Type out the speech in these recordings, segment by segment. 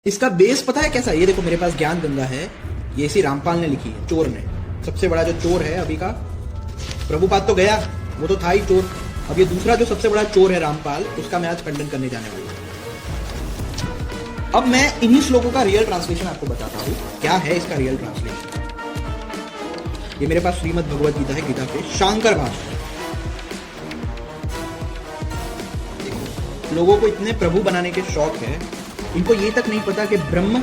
इसका बेस पता है कैसा? ये देखो मेरे पास ज्ञान गंगा है, ये इसी रामपाल ने लिखी है, चोर ने। सबसे बड़ा जो चोर है अभी का, प्रभुपाद तो गया, वो तो था ही चोर। अब ये दूसरा जो सबसे बड़ा चोर है रामपाल, उसका मैं आज खंडन करने जाने वाला हूं। अब मैं इन्हीं श्लोकों का रियल ट्रांसलेशन आपको बताता हूं, क्या है इसका रियल ट्रांसलेशन। ये मेरे पास श्रीमद् भगवद गीता है, गीता के शांकर भाष्य। लोगों को इतने प्रभु बनाने के शौक है, इनको ये तक नहीं पता कि ब्रह्म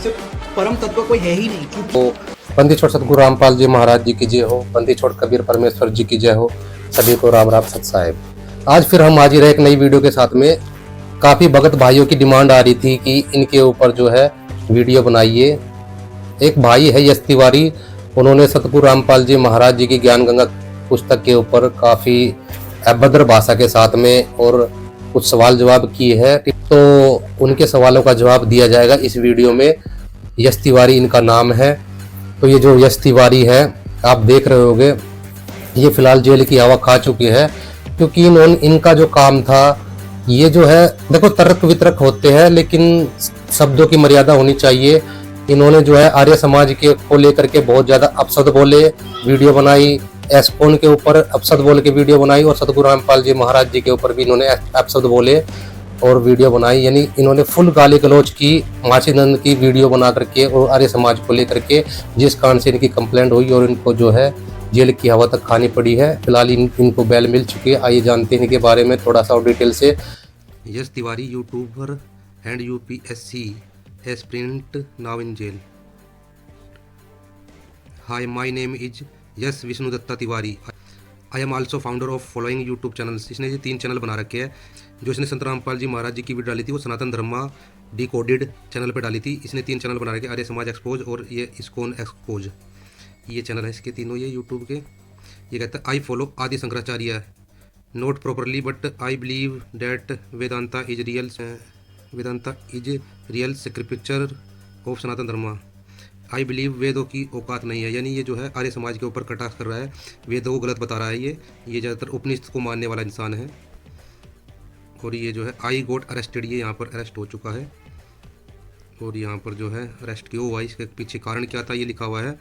सिर्फ परम तत्व कोई है ही नहीं। तो बंदी छोड़ सतगुरु रामपाल जी महाराज जी की जय हो, बंदी छोड़ कबीर परमेश्वर जी की जय हो, सभी को राम राम सत साहेब। आज फिर हम हाजिर है एक नई वीडियो के साथ में। काफी भगत भाइयों की डिमांड आ रही थी कि इनके ऊपर जो है वीडियो बनाइए। एक भाई है यश तिवारी, उन्होंने सतगुरु रामपाल जी महाराज जी की ज्ञान गंगा पुस्तक के ऊपर काफी अभद्र भाषा के साथ में और कुछ सवाल जवाब किए हैं, तो उनके सवालों का जवाब दिया जाएगा इस वीडियो में। यश तिवारी इनका नाम है। तो ये जो यश तिवारी है आप देख रहे होंगे, ये फिलहाल जेल की हवा खा चुके हैं, क्योंकि इनका जो काम था ये जो है, देखो तर्क वितर्क होते हैं लेकिन शब्दों की मर्यादा होनी चाहिए। इन्होंने जो है आर्य समाज के को लेकर के बहुत ज्यादा अपशब्द बोले, वीडियो बनाई, एस्कोन के ऊपर अपशब्द बोल के वीडियो बनाई, और सतगुरु रामपाल जी महाराज जी के ऊपर भी इन्होंने अपशब्द बोले और वीडियो बनाई। यानी इन्होंने फुल गाली गलौज की, माची नंद की वीडियो बना करके और आर्य समाज को लेकर के, जिस कारण से इनकी कंप्लेंट हुई और इनको जो है जेल की हवा तक खानी पड़ी है। फिलहाल इनको बेल मिल चुकी है। आइए जानते हैं इनके बारे में थोड़ा सा और डिटेल से। Yash Tiwari YouTuber and UPSC aspirant now in jail. Hi, my name is Yash Vishnu Dutta Tiwari. I am also founder of following YouTube channels. इसने ये 3 चैनल बना रखे हैं। जो इसने संत रामपाल जी महाराज जी की वीडियो डाली थी वो सनातन धर्मा डिकोडेड चैनल पे डाली थी। इसने 3 चैनल बना रखे, आर्य समाज एक्सपोज और ये इस्कॉन एक्सपोज, ये चैनल है इसके तीनों, ये यूट्यूब के। ये कहता है आई फॉलो आदि Shankaracharya not properly but I believe that Vedanta is real scripture of Sanatan Dharma. I believe वेदों की औकात नहीं है। यानी ये जो है आर्य समाज के ऊपर कटाक्ष कर रहा है, वेदों को गलत बता रहा है। ये ज़्यादातर उपनिषद को मानने वाला इंसान है। और ये जो है आई गोट अरेस्टेड, ये यहाँ पर अरेस्ट हो चुका है। और यहाँ पर जो है अरेस्ट क्यों हुआ, इसके पीछे कारण क्या था, ये लिखा हुआ है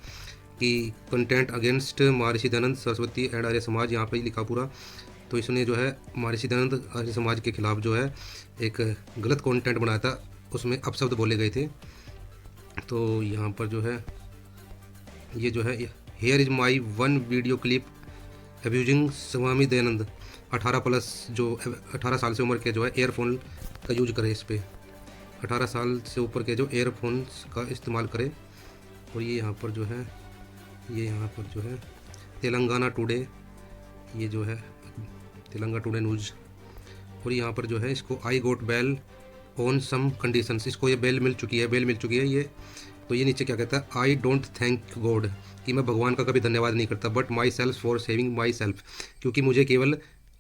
कि content against Maharshi Dayanand Saraswati and Arya Samaj, यहाँ पर ही लिखा पूरा। तो इसने जो है महर्षि दयानंद आर्य समाज के खिलाफ जो है एक गलत कंटेंट बनाया था, उसमें अपशब्द बोले गए थे। तो यहाँ पर जो है ये जो है here is my one video clip abusing Swami Dayanand 18+, जो 18 साल से उम्र के जो है एयरफोन का यूज करे। इस पर 18 साल से ऊपर के जो एयरफोन्स का इस्तेमाल करे। और ये यहाँ पर जो है, ये यहाँ पर जो है तेलंगाना टुडे, ये जो है तेलंगाना टुडे न्यूज़। और यहाँ पर जो है इसको आई गोट बेल ऑन सम कंडीशंस, इसको ये बेल मिल चुकी है ये। तो ये नीचे क्या कहता है, आई डोंट थैंक गॉड, कि मैं भगवान का कभी धन्यवाद नहीं करता, but my self for saving my self, क्योंकि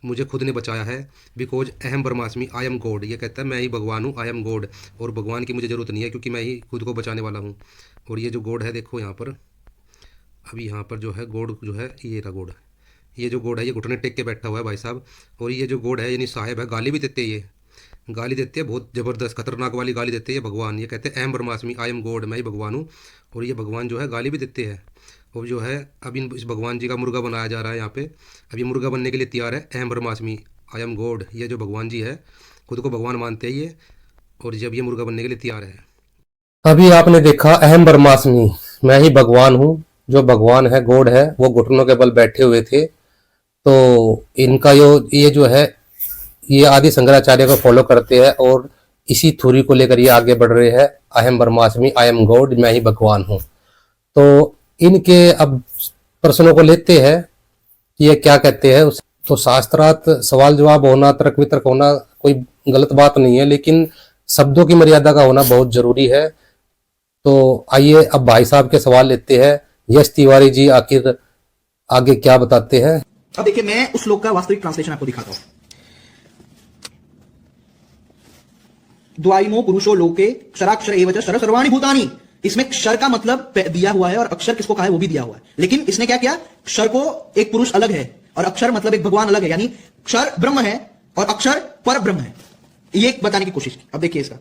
मुझे खुद ने बचाया है। बिकॉज अहम ब्रह्मास्मि आई एम गॉड, ये कहता है मैं ही भगवान हूँ, आई एम गॉड, और भगवान की मुझे ज़रूरत नहीं है क्योंकि मैं ही खुद को बचाने वाला हूँ। और ये जो गॉड है देखो यहाँ पर, अभी यहाँ पर जो है गॉड जो है ये रहा गॉड, ये जो गॉड है ये घुटने टेक के बैठा हुआ है भाई साहब। और ये जो गॉड है यानी साहेब है, गाली भी देते हैं, ये गाली देते हैं, बहुत ज़बरदस्त खतरनाक वाली गाली देते हैं ये भगवान। ये कहते हैं अहम ब्रह्मास्मि आई एम गॉड, मैं ही भगवान हूँ। और ये भगवान जो है गाली भी देते हैं। और जो है अब इस भगवान जी का मुर्गा बनाया जा रहा है यहाँ पे। अब ये मुर्गा बनने के लिए तैयार है, अहम ब्रह्मास्मि आई एम गॉड। ये जो भगवान जी है खुद को भगवान मानते हैं ये, और जब ये मुर्गा बनने के लिए तैयार है। अभी आपने देखा अहम ब्रह्मास्मि, मैं ही भगवान हूँ। जो भगवान है, गॉड है, वो घुटनों के बल बैठे हुए थे। तो इनका ये जो है ये आदि शंकराचार्य को फॉलो करते हैं और इसी थ्योरी को लेकर ये आगे बढ़ रहे हैं, अहम ब्रह्मास्मि आई एम गॉड, मैं ही भगवान हूँ। तो इनके अब प्रश्नों को लेते हैं, ये क्या कहते हैं। तो शास्त्रार्थ सवाल जवाब होना, तर्क वितर्क होना कोई गलत बात नहीं है, लेकिन शब्दों की मर्यादा का होना बहुत जरूरी है। तो आइए अब भाई साहब के सवाल लेते हैं। यश तिवारी जी आखिर आगे क्या बताते हैं। अब देखिए मैं उस श्लोक का वास्तविक ट्रांसलेशन आपको दिखाता हूं। द्वाइमो पुरुषो लोके क्षराक्षर एवच शर सर्वाणि भूतानि, इसमें क्षर का मतलब दिया हुआ है और अक्षर किसको कहा है वो भी दिया हुआ है। लेकिन इसने क्या किया, क्षर को एक पुरुष अलग है और अक्षर मतलब एक भगवान अलग है, यानी क्षर ब्रह्म है और अक्षर पर ब्रह्म है, ये बताने की कोशिश की। अब देखिए इसका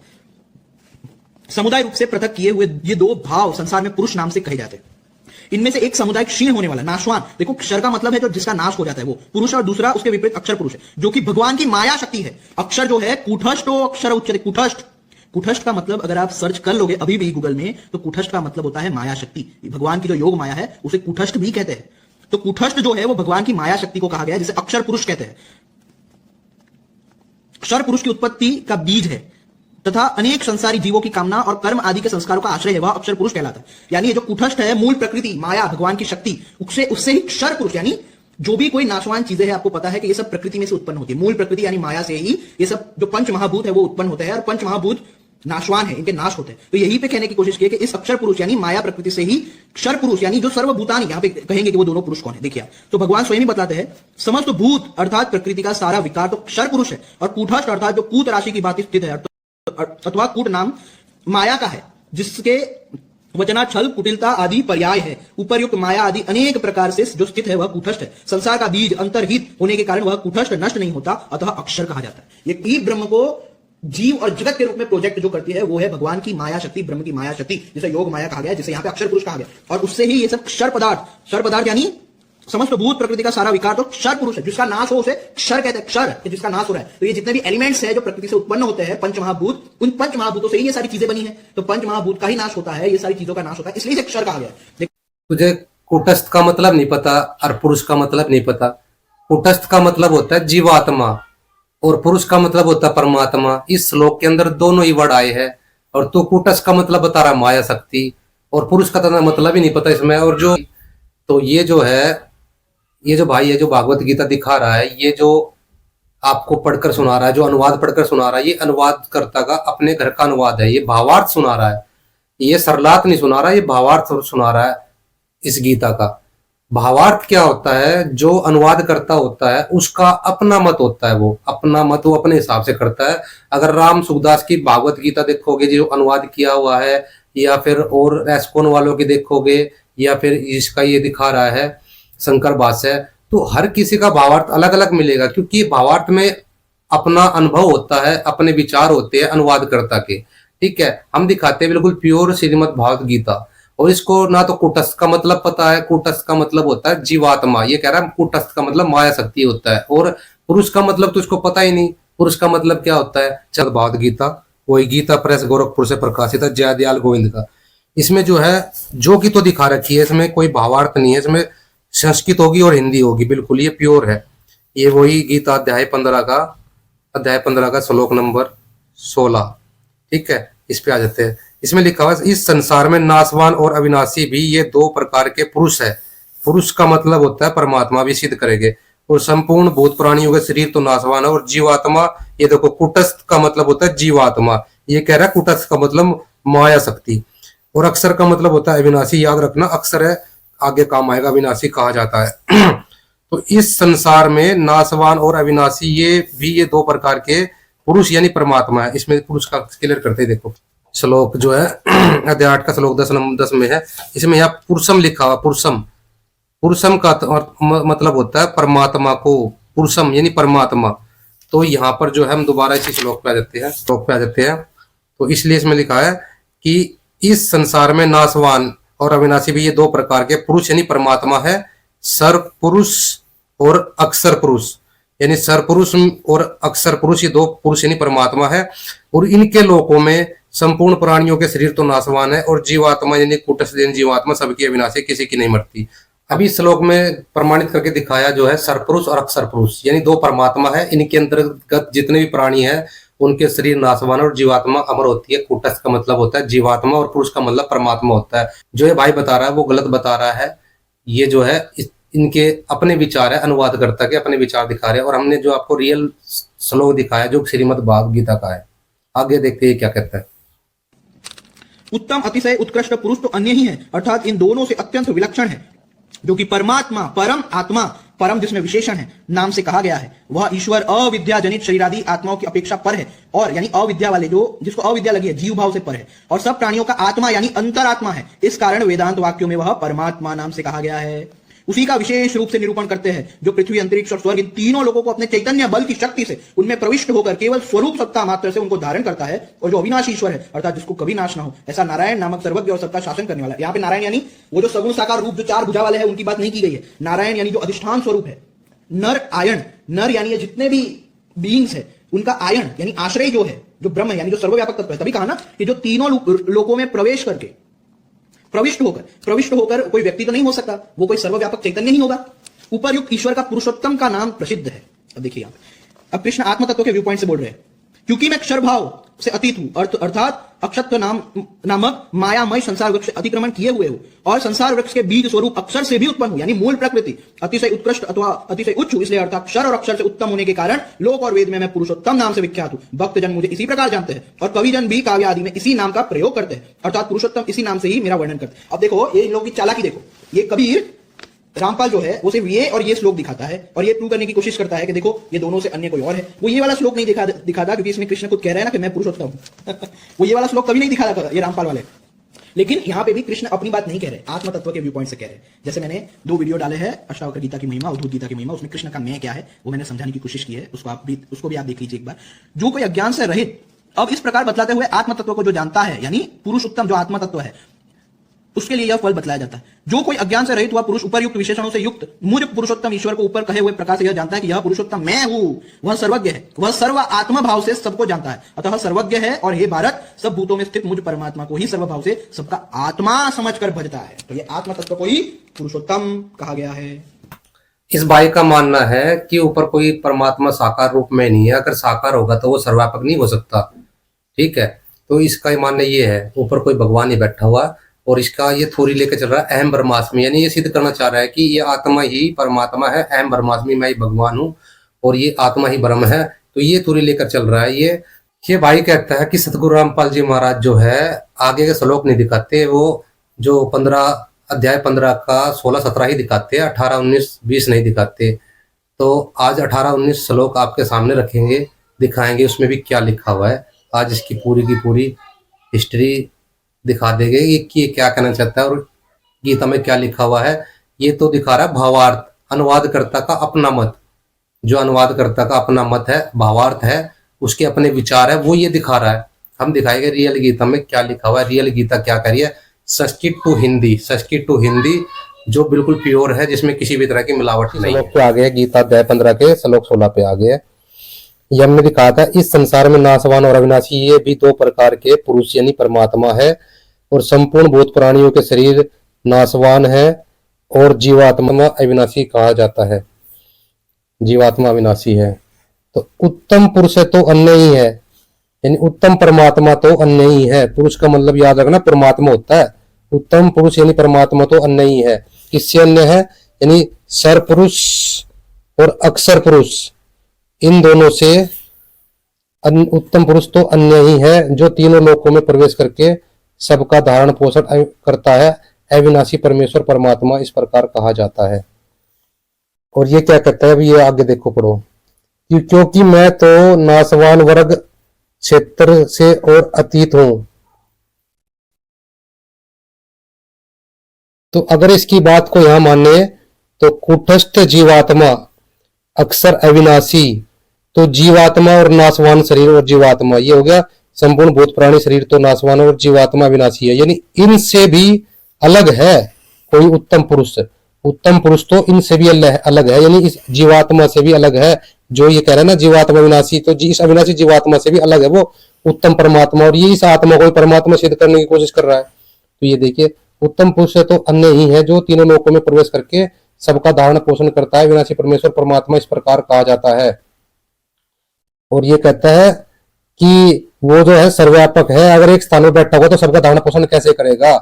समुदाय रूप से पृथक किए हुए ये दो भाव संसार में पुरुष नाम से कहे जाते हैं। इनमें से एक समुदाय क्षीण होने वाला, नाशवान। देखो, क्षर का मतलब है जो जिसका नाश हो जाता है वो पुरुष, और दूसरा उसके विपरीत अक्षर पुरुष है, जो कि भगवान की माया शक्ति है। अक्षर जो है कूटस्थ अक्षर उच्चते, कूटस्थ। कूटस्थ का मतलब अगर आप सर्च कर लोगे अभी भी गूगल में, तो कूटस्थ का मतलब होता है माया शक्ति। भगवान की जो योग माया है उसे कूटस्थ भी कहते हैं। तो कूटस्थ जो है वो भगवान की माया शक्ति को कहा गया है, जिसे अक्षर पुरुष कहते हैं। क्षर पुरुष की उत्पत्ति का बीज है तथा अनेक संसारी जीवों की कामना और कर्म आदि के संस्कारों का आश्रय है, वह अक्षर पुरुष कहलाता है। यानी ये जो कूटस्थ है, मूल प्रकृति माया भगवान की शक्ति, उससे ही क्षर पुरुष, यानी जो भी कोई नाशवान चीजें हैं, आपको पता है कि ये सब प्रकृति में से उत्पन्न होती है। मूल प्रकृति यानी माया से ही ये सब जो पंच महाभूत है वो उत्पन्न होते हैं, और पंच महाभूत नाशवान है, इनके नाश होते हैं। तो यही पे कहने की कोशिश की कि इस अक्षर पुरुष यानी माया प्रकृति से ही क्षर पुरुष यानी जो सर्वभूतानि, यहां पे कहेंगे कि वो दोनों पुरुष कौन है। देखिए, तो भगवान स्वयं ही बतलाते हैं, समस्त भूत अर्थात प्रकृति का सारा विकार तो क्षर पुरुष है, और कूटस्थ अर्थात जो कूट राशि की बात स्थित है अथवा कूट नाम माया का है, जिसके वचना छल कुटिलता आदि पर्याय है। उपर्युक्त माया आदि अनेक प्रकार से जो स्थित है वह कूटस्थ है। संसार का बीज अंतर्हित होने के कारण वह कूटस्थ नष्ट नहीं होता, अतः अक्षर कहा जाता है। ये ई ब्रह्म को जीव और जगत के रूप में प्रोजेक्ट जो करती है वो है भगवान की माया शक्ति, ब्रह्म की माया शक्ति, जिसे योग माया कहा गया है, जिसे यहाँ पे अक्षर पुरुष कहा गया, और उससे ही ये सब क्षर पदार्थ यानी समस्त भूत प्रकृति का सारा विकार तो क्षर पुरुष है। जिसका नाश हो उसे क्षर कहते हैं, क्षर जिसका नाश हो रहा है। तो ये जितने भी एलिमेंट्स है जो प्रकृति से उत्पन्न होते हैं, पंच महाभूत, उन पंच महाभूतों से ही ये सारी चीजें बनी है। तो पंच महाभूत का ही नाश होता है, ये सारी चीजों का नाश होता है, इसलिए इसे क्षर कहा गया। तुझे कूटस्थ का मतलब नहीं पता और पुरुष का मतलब नहीं पता। कूटस्थ का मतलब होता है जीवात्मा और पुरुष का मतलब होता है परमात्मा। इस श्लोक के अंदर दोनों ही वर्ड आए हैं, और तू कूटस्थ का मतलब बता रहा माया शक्ति, और पुरुष का तो मतलब ही नहीं पता इसमें। और जो तो ये जो भाई है जो भागवत गीता दिखा रहा है, ये जो आपको पढ़कर सुना रहा है, जो अनुवाद पढ़कर सुना रहा है, ये अनुवादकर्ता का अपने घर का अनुवाद है। ये भावार्थ सुना रहा है, ये सरलार्थ नहीं सुना रहा, ये भावार्थ सुना रहा है इस गीता का। भावार्थ क्या होता है? जो अनुवाद करता होता है उसका अपना मत होता है, वो अपना मत वो अपने हिसाब से करता है। अगर राम सुखदास की भागवत गीता देखोगे जो अनुवाद किया हुआ है, या फिर और एस्कोन वालों की देखोगे, या फिर इसका ये दिखा रहा है शंकर भाष्य, तो हर किसी का भावार्थ अलग अलग मिलेगा, क्योंकि भावार्थ में अपना अनुभव होता है, अपने विचार होते हैं अनुवादकर्ता के। ठीक है, हम दिखाते हैं बिल्कुल प्योर श्रीमद् भागवत गीता, और इसको ना तो कूटस्थ का मतलब पता है। कूटस्थ का मतलब होता है जीवात्मा, ये कह रहा है कूटस्थ का मतलब माया शक्ति होता है, और पुरुष का मतलब तो इसको पता ही नहीं। पुरुष का मतलब क्या होता है? चल भागवत गीता, वही गीता प्रेस गोरखपुर से प्रकाशित है, जयदयाल गोविंद का। इसमें जो है जो की तो दिखा रखी है, इसमें कोई भावार्थ नहीं है, इसमें संस्कृत होगी और हिंदी होगी, बिल्कुल ये प्योर है। ये वही गीता अध्याय 15 का श्लोक नंबर 16। ठीक है, इस पे आ जाते हैं। इसमें लिखा हुआ है, इस संसार में नाशवान और अविनाशी भी ये दो प्रकार के पुरुष है। पुरुष का मतलब होता है परमात्मा, भी सिद्ध करेंगे। और संपूर्ण भूत प्राणियों के शरीर तो नाशवान है, और जीवात्मा, ये देखो कूटस्थ का मतलब होता है जीवात्मा, ये कह रहा है कूटस्थ का मतलब माया शक्ति। और अक्षर का मतलब होता है अविनाशी, याद रखना अक्षर है आगे काम आएगा, अविनाशी कहा जाता है। तो इस संसार में नाशवान और अविनाशी ये दो प्रकार के पुरुष यानी परमात्मा है। इसमें पुरुष का क्लियर करते हैं, देखो श्लोक जो है अध्याय 8 का श्लोक 10 में है। इसमें यहाँ पुरुषम लिखा हुआ, पुरुषम का मतलब होता है परमात्मा को, पुरुषम यानी परमात्मा। तो यहाँ पर जो है हम दोबारा इसी श्लोक पे आ जाते हैं। तो इसलिए इसमें लिखा है कि इस संसार में नाशवान और अविनाशी भी ये दो प्रकार के पुरुष यानी परमात्मा है। सर पुरुष और अक्षर पुरुष, यानी सर पुरुष और अक्षर पुरुष, ये दो पुरुष यानी परमात्मा है। और इनके लोकों में संपूर्ण प्राणियों के शरीर तो नाशवान है, और जीवात्मा यानी कूटस्थ जीवात्मा सबकी अविनाशी, किसी की नहीं मरती। अभी श्लोक में प्रमाणित करके दिखाया जो है सर पुरुष और अक्षर पुरुष यानी दो परमात्मा है। इनके अंतर्गत जितने भी प्राणी है उनके शरीर नाशवान और जीवात्मा अमर होती है। कूटस्थ का मतलब होता है जीवात्मा, और पुरुष का मतलब परमात्मा होता है। जो ये भाई बता रहा है वो गलत बता रहा है। ये जो है इनके अपने विचार है, अनुवादकर्ता के अपने विचार दिखा रहे हैं, और हमने जो आपको रियल श्लोक दिखाया जो श्रीमद् भागवत गीता का है। आगे देखते हैं क्या कहता है। उत्तम अतिशय उत्कृष्ट पुरुष तो अन्य ही है, अर्थात इन दोनों से अत्यंत विलक्षण है, जो कि परमात्मा, परम आत्मा, परम जिसमें विशेषण है नाम से कहा गया है, वह ईश्वर अविद्या जनित शरीरादि आत्माओं की अपेक्षा पर है, और यानी अविद्या वाले जो जिसको अविद्या लगी है जीव भाव से पर है, और सब प्राणियों का आत्मा यानी अंतरात्मा है। इस कारण वेदांत वाक्यों में वह परमात्मा नाम से कहा गया है। उसी का विशेष रूप से निरूपण करते हैं, जो पृथ्वी, अंतरिक्ष और स्वर्ग इन तीनों लोगों को अपने चैतन्य बल की शक्ति से उनमें प्रविष्ट होकर केवल स्वरूप सत्ता मात्र से उनको धारण करता है, और जो अविनाशी ईश्वर है अर्थात जिसको कभी नाश ना हो, ऐसा नारायण नामक सर्वज्ञ और सबका शासन करने वाला है। यहाँ पे नारायण यानी वो जो सगुण साकार रूप जो 4 भुजा वाले हैं उनकी बात नहीं की गई है। नारायण यानी जो अधिष्ठान स्वरूप है। नर आयन, नर यानी ये जितने भी बीइंग्स है उनका आयन यानी आश्रय जो है, जो ब्रह्म है यानी जो सर्वव्यापक तत्व है। तभी कहा ना कि जो तीनों लोकों में प्रविष्ट होकर कोई व्यक्ति तो नहीं हो सकता, वो कोई सर्वव्यापक चैतन्य ही होगा। उपर्युक्त ईश्वर का पुरुषोत्तम का नाम प्रसिद्ध है। अब देखिए अब कृष्ण आत्म तत्व के व्यू पॉइंट से बोल रहे हैं, क्योंकि मैं क्षर भाव से अतीत हूं, अर्थात अक्षत्व नामक मायामय संसार वृक्ष अतिक्रमण किए हुए हूं, और संसार वृक्ष के बीज स्वरूप अक्षर से भी उत्पन्न हूं, यानी मूल प्रकृति अतिशय उत्कृष्ट अथवा अतिशय उच्च हूं, इसलिए अर्थात क्षर और अक्षर से उत्तम होने के कारण लोक और वेद में मैं पुरुषोत्तम नाम से विख्यात हूं। भक्त जन मुझे इसी प्रकार जानते हैं, और कवि जन भी काव्य आदि में इसी नाम का प्रयोग करते हैं, अर्थात पुरुषोत्तम इसी नाम से ही मेरा वर्णन करते हैं। अब देखो ये इन लोगों की चालाकी देखो, ये कबीर रामपाल जो है वो सिर्फ ये और ये श्लोक दिखाता है और ये प्रूव करने की कोशिश करता है कि देखो ये दोनों से अन्य कोई और है। वो ये वाला श्लोक नहीं दिखाता क्योंकि इसमें कृष्ण खुद कह रहे हैं ना कि मैं पुरुषोत्तम हूं। वो ये वाला श्लोक कभी नहीं दिखा रहा ये रामपाल वाले। लेकिन यहां पे भी कृष्ण अपनी बात नहीं कह रहे, आत्म तत्व के व्यू पॉइंट से कह रहे हैं। जैसे मैंने 2 वीडियो डाले हैं, अष्टावक्र गीता की महिमा, अवधूत गीता की महिमा, उसमें कृष्ण का मैं क्या है वो मैंने समझाने की कोशिश की है, उसको भी आप देख लीजिए एक बार। जो कोई अज्ञान से रहित अब इस प्रकार बतलाते हुए आत्म तत्व को जो जानता है, यानी पुरुषोत्तम जो आत्म तत्व है, उसके लिए यह फल बतलाया जाता है। जो कोई अज्ञान से रहित हुआ पुरुष उपरयुक्त विशेषणों से युक्त मुझ पुरुषोत्तम ईश्वर को ऊपर कहे हुए प्रकार से यह जानता है कि यह पुरुषोत्तम मैं हूं, वह सर्वज्ञ है, वह सर्व आत्म भाव से सबको जानता है, अतः सर्वज्ञ है। और हे भारत, सब भूतों में स्थित मुझ परमात्मा को ही सर्वभाव से सबका आत्मा समझकर भजता है। तो यह आत्म तत्व को ही पुरुषोत्तम कहा गया है। इस भाई का मानना है कि ऊपर कोई परमात्मा साकार रूप में नहीं है, अगर साकार होगा तो वो सर्वव्यापक नहीं हो सकता। ठीक है, तो इसका मानना ये है ऊपर कोई भगवान ही बैठा हुआ, और इसका ये थोड़ी लेकर चल रहा है अहम ब्रह्मास्मि, यानी ये सिद्ध करना चाह रहा है कि ये आत्मा ही परमात्मा है, अहम ब्रह्मास्मि, मैं ही भगवान हूँ और ये आत्मा ही ब्रह्म है। तो ये थोड़ी लेकर चल रहा है। ये भाई कहता है कि सतगुरु रामपाल जी महाराज जो है आगे के श्लोक नहीं दिखाते, वो जो 15 का 16-17 ही दिखाते हैं, 18, 19, 20 नहीं दिखाते। तो आज 18, 19 श्लोक आपके सामने रखेंगे, दिखाएंगे उसमें भी क्या लिखा हुआ है। आज इसकी पूरी की पूरी हिस्ट्री दिखा देंगे कि ये क्या कहना चाहता है और गीता में क्या लिखा हुआ है। ये तो दिखा रहा है भावार्थ, अनुवादकर्ता का अपना मत, जो अनुवादकर्ता का अपना मत है, भावार्थ है, उसके अपने विचार है, वो ये दिखा रहा है। हम दिखाएंगे रियल गीता में क्या लिखा हुआ है, रियल गीता क्या कह रही है, संस्कृत टू हिंदी जो बिल्कुल प्योर है, जिसमें किसी भी तरह की मिलावट नहीं है। पे आ गया गीता अध्याय 15 के श्लोक 16 पे आ गया। ये हमने दिखाया था, इस संसार में नाशवान और अविनाशी ये भी 2 प्रकार के पुरुष यानी परमात्मा है, और संपूर्ण भूत प्राणियों के शरीर नाशवान है और जीवात्मा अविनाशी कहा जाता है। जीवात्मा अविनाशी है। तो उत्तम पुरुष तो अन्य ही है, यानी उत्तम परमात्मा तो अन्य ही है। पुरुष का मतलब याद रखना परमात्मा होता है, उत्तम पुरुष यानी परमात्मा तो अन्य ही है। किससे अन्य है, यानी सर पुरुष और अक्षर पुरुष, इन दोनों से उत्तम पुरुष तो अन्य ही है, जो तीनों लोकों में प्रवेश करके सबका धारण पोषण करता है। अविनाशी परमेश्वर परमात्मा इस प्रकार कहा जाता है। और ये क्या कहता है, अभी ये आगे देखो पढ़ो, क्योंकि मैं तो नाशवान वर्ग क्षेत्र से और अतीत हूं। तो अगर इसकी बात को यहां माने तो कूटस्थ जीवात्मा अक्षर अविनाशी, तो जीवात्मा और नाशवान शरीर और जीवात्मा, ये हो गया संपूर्ण भूत प्राणी शरीर तो नाशवान और जीवात्मा अविनाशी है, यानी इनसे भी अलग है कोई उत्तम पुरुष। उत्तम पुरुष तो इनसे भी अलग है, यानी इस जीवात्मा से भी अलग है। जो ये कह रहा है ना जीवात्मा अविनाशी, तो इस अविनाशी जीवात्मा से भी अलग है वो उत्तम परमात्मा, और ये इस आत्मा को परमात्मा सिद्ध करने की कोशिश कर रहा है। तो ये देखिए उत्तम पुरुष तो अन्य ही है, जो तीनों लोकों में प्रवेश करके सबका धारण पोषण करता है। अविनाशी परमेश्वर परमात्मा इस प्रकार कहा जाता है। और ये कहता है कि वो जो है सर्वव्यापक है, अगर एक स्थान में बैठा हुआ तो सबका धारण पोषण कैसे करेगा।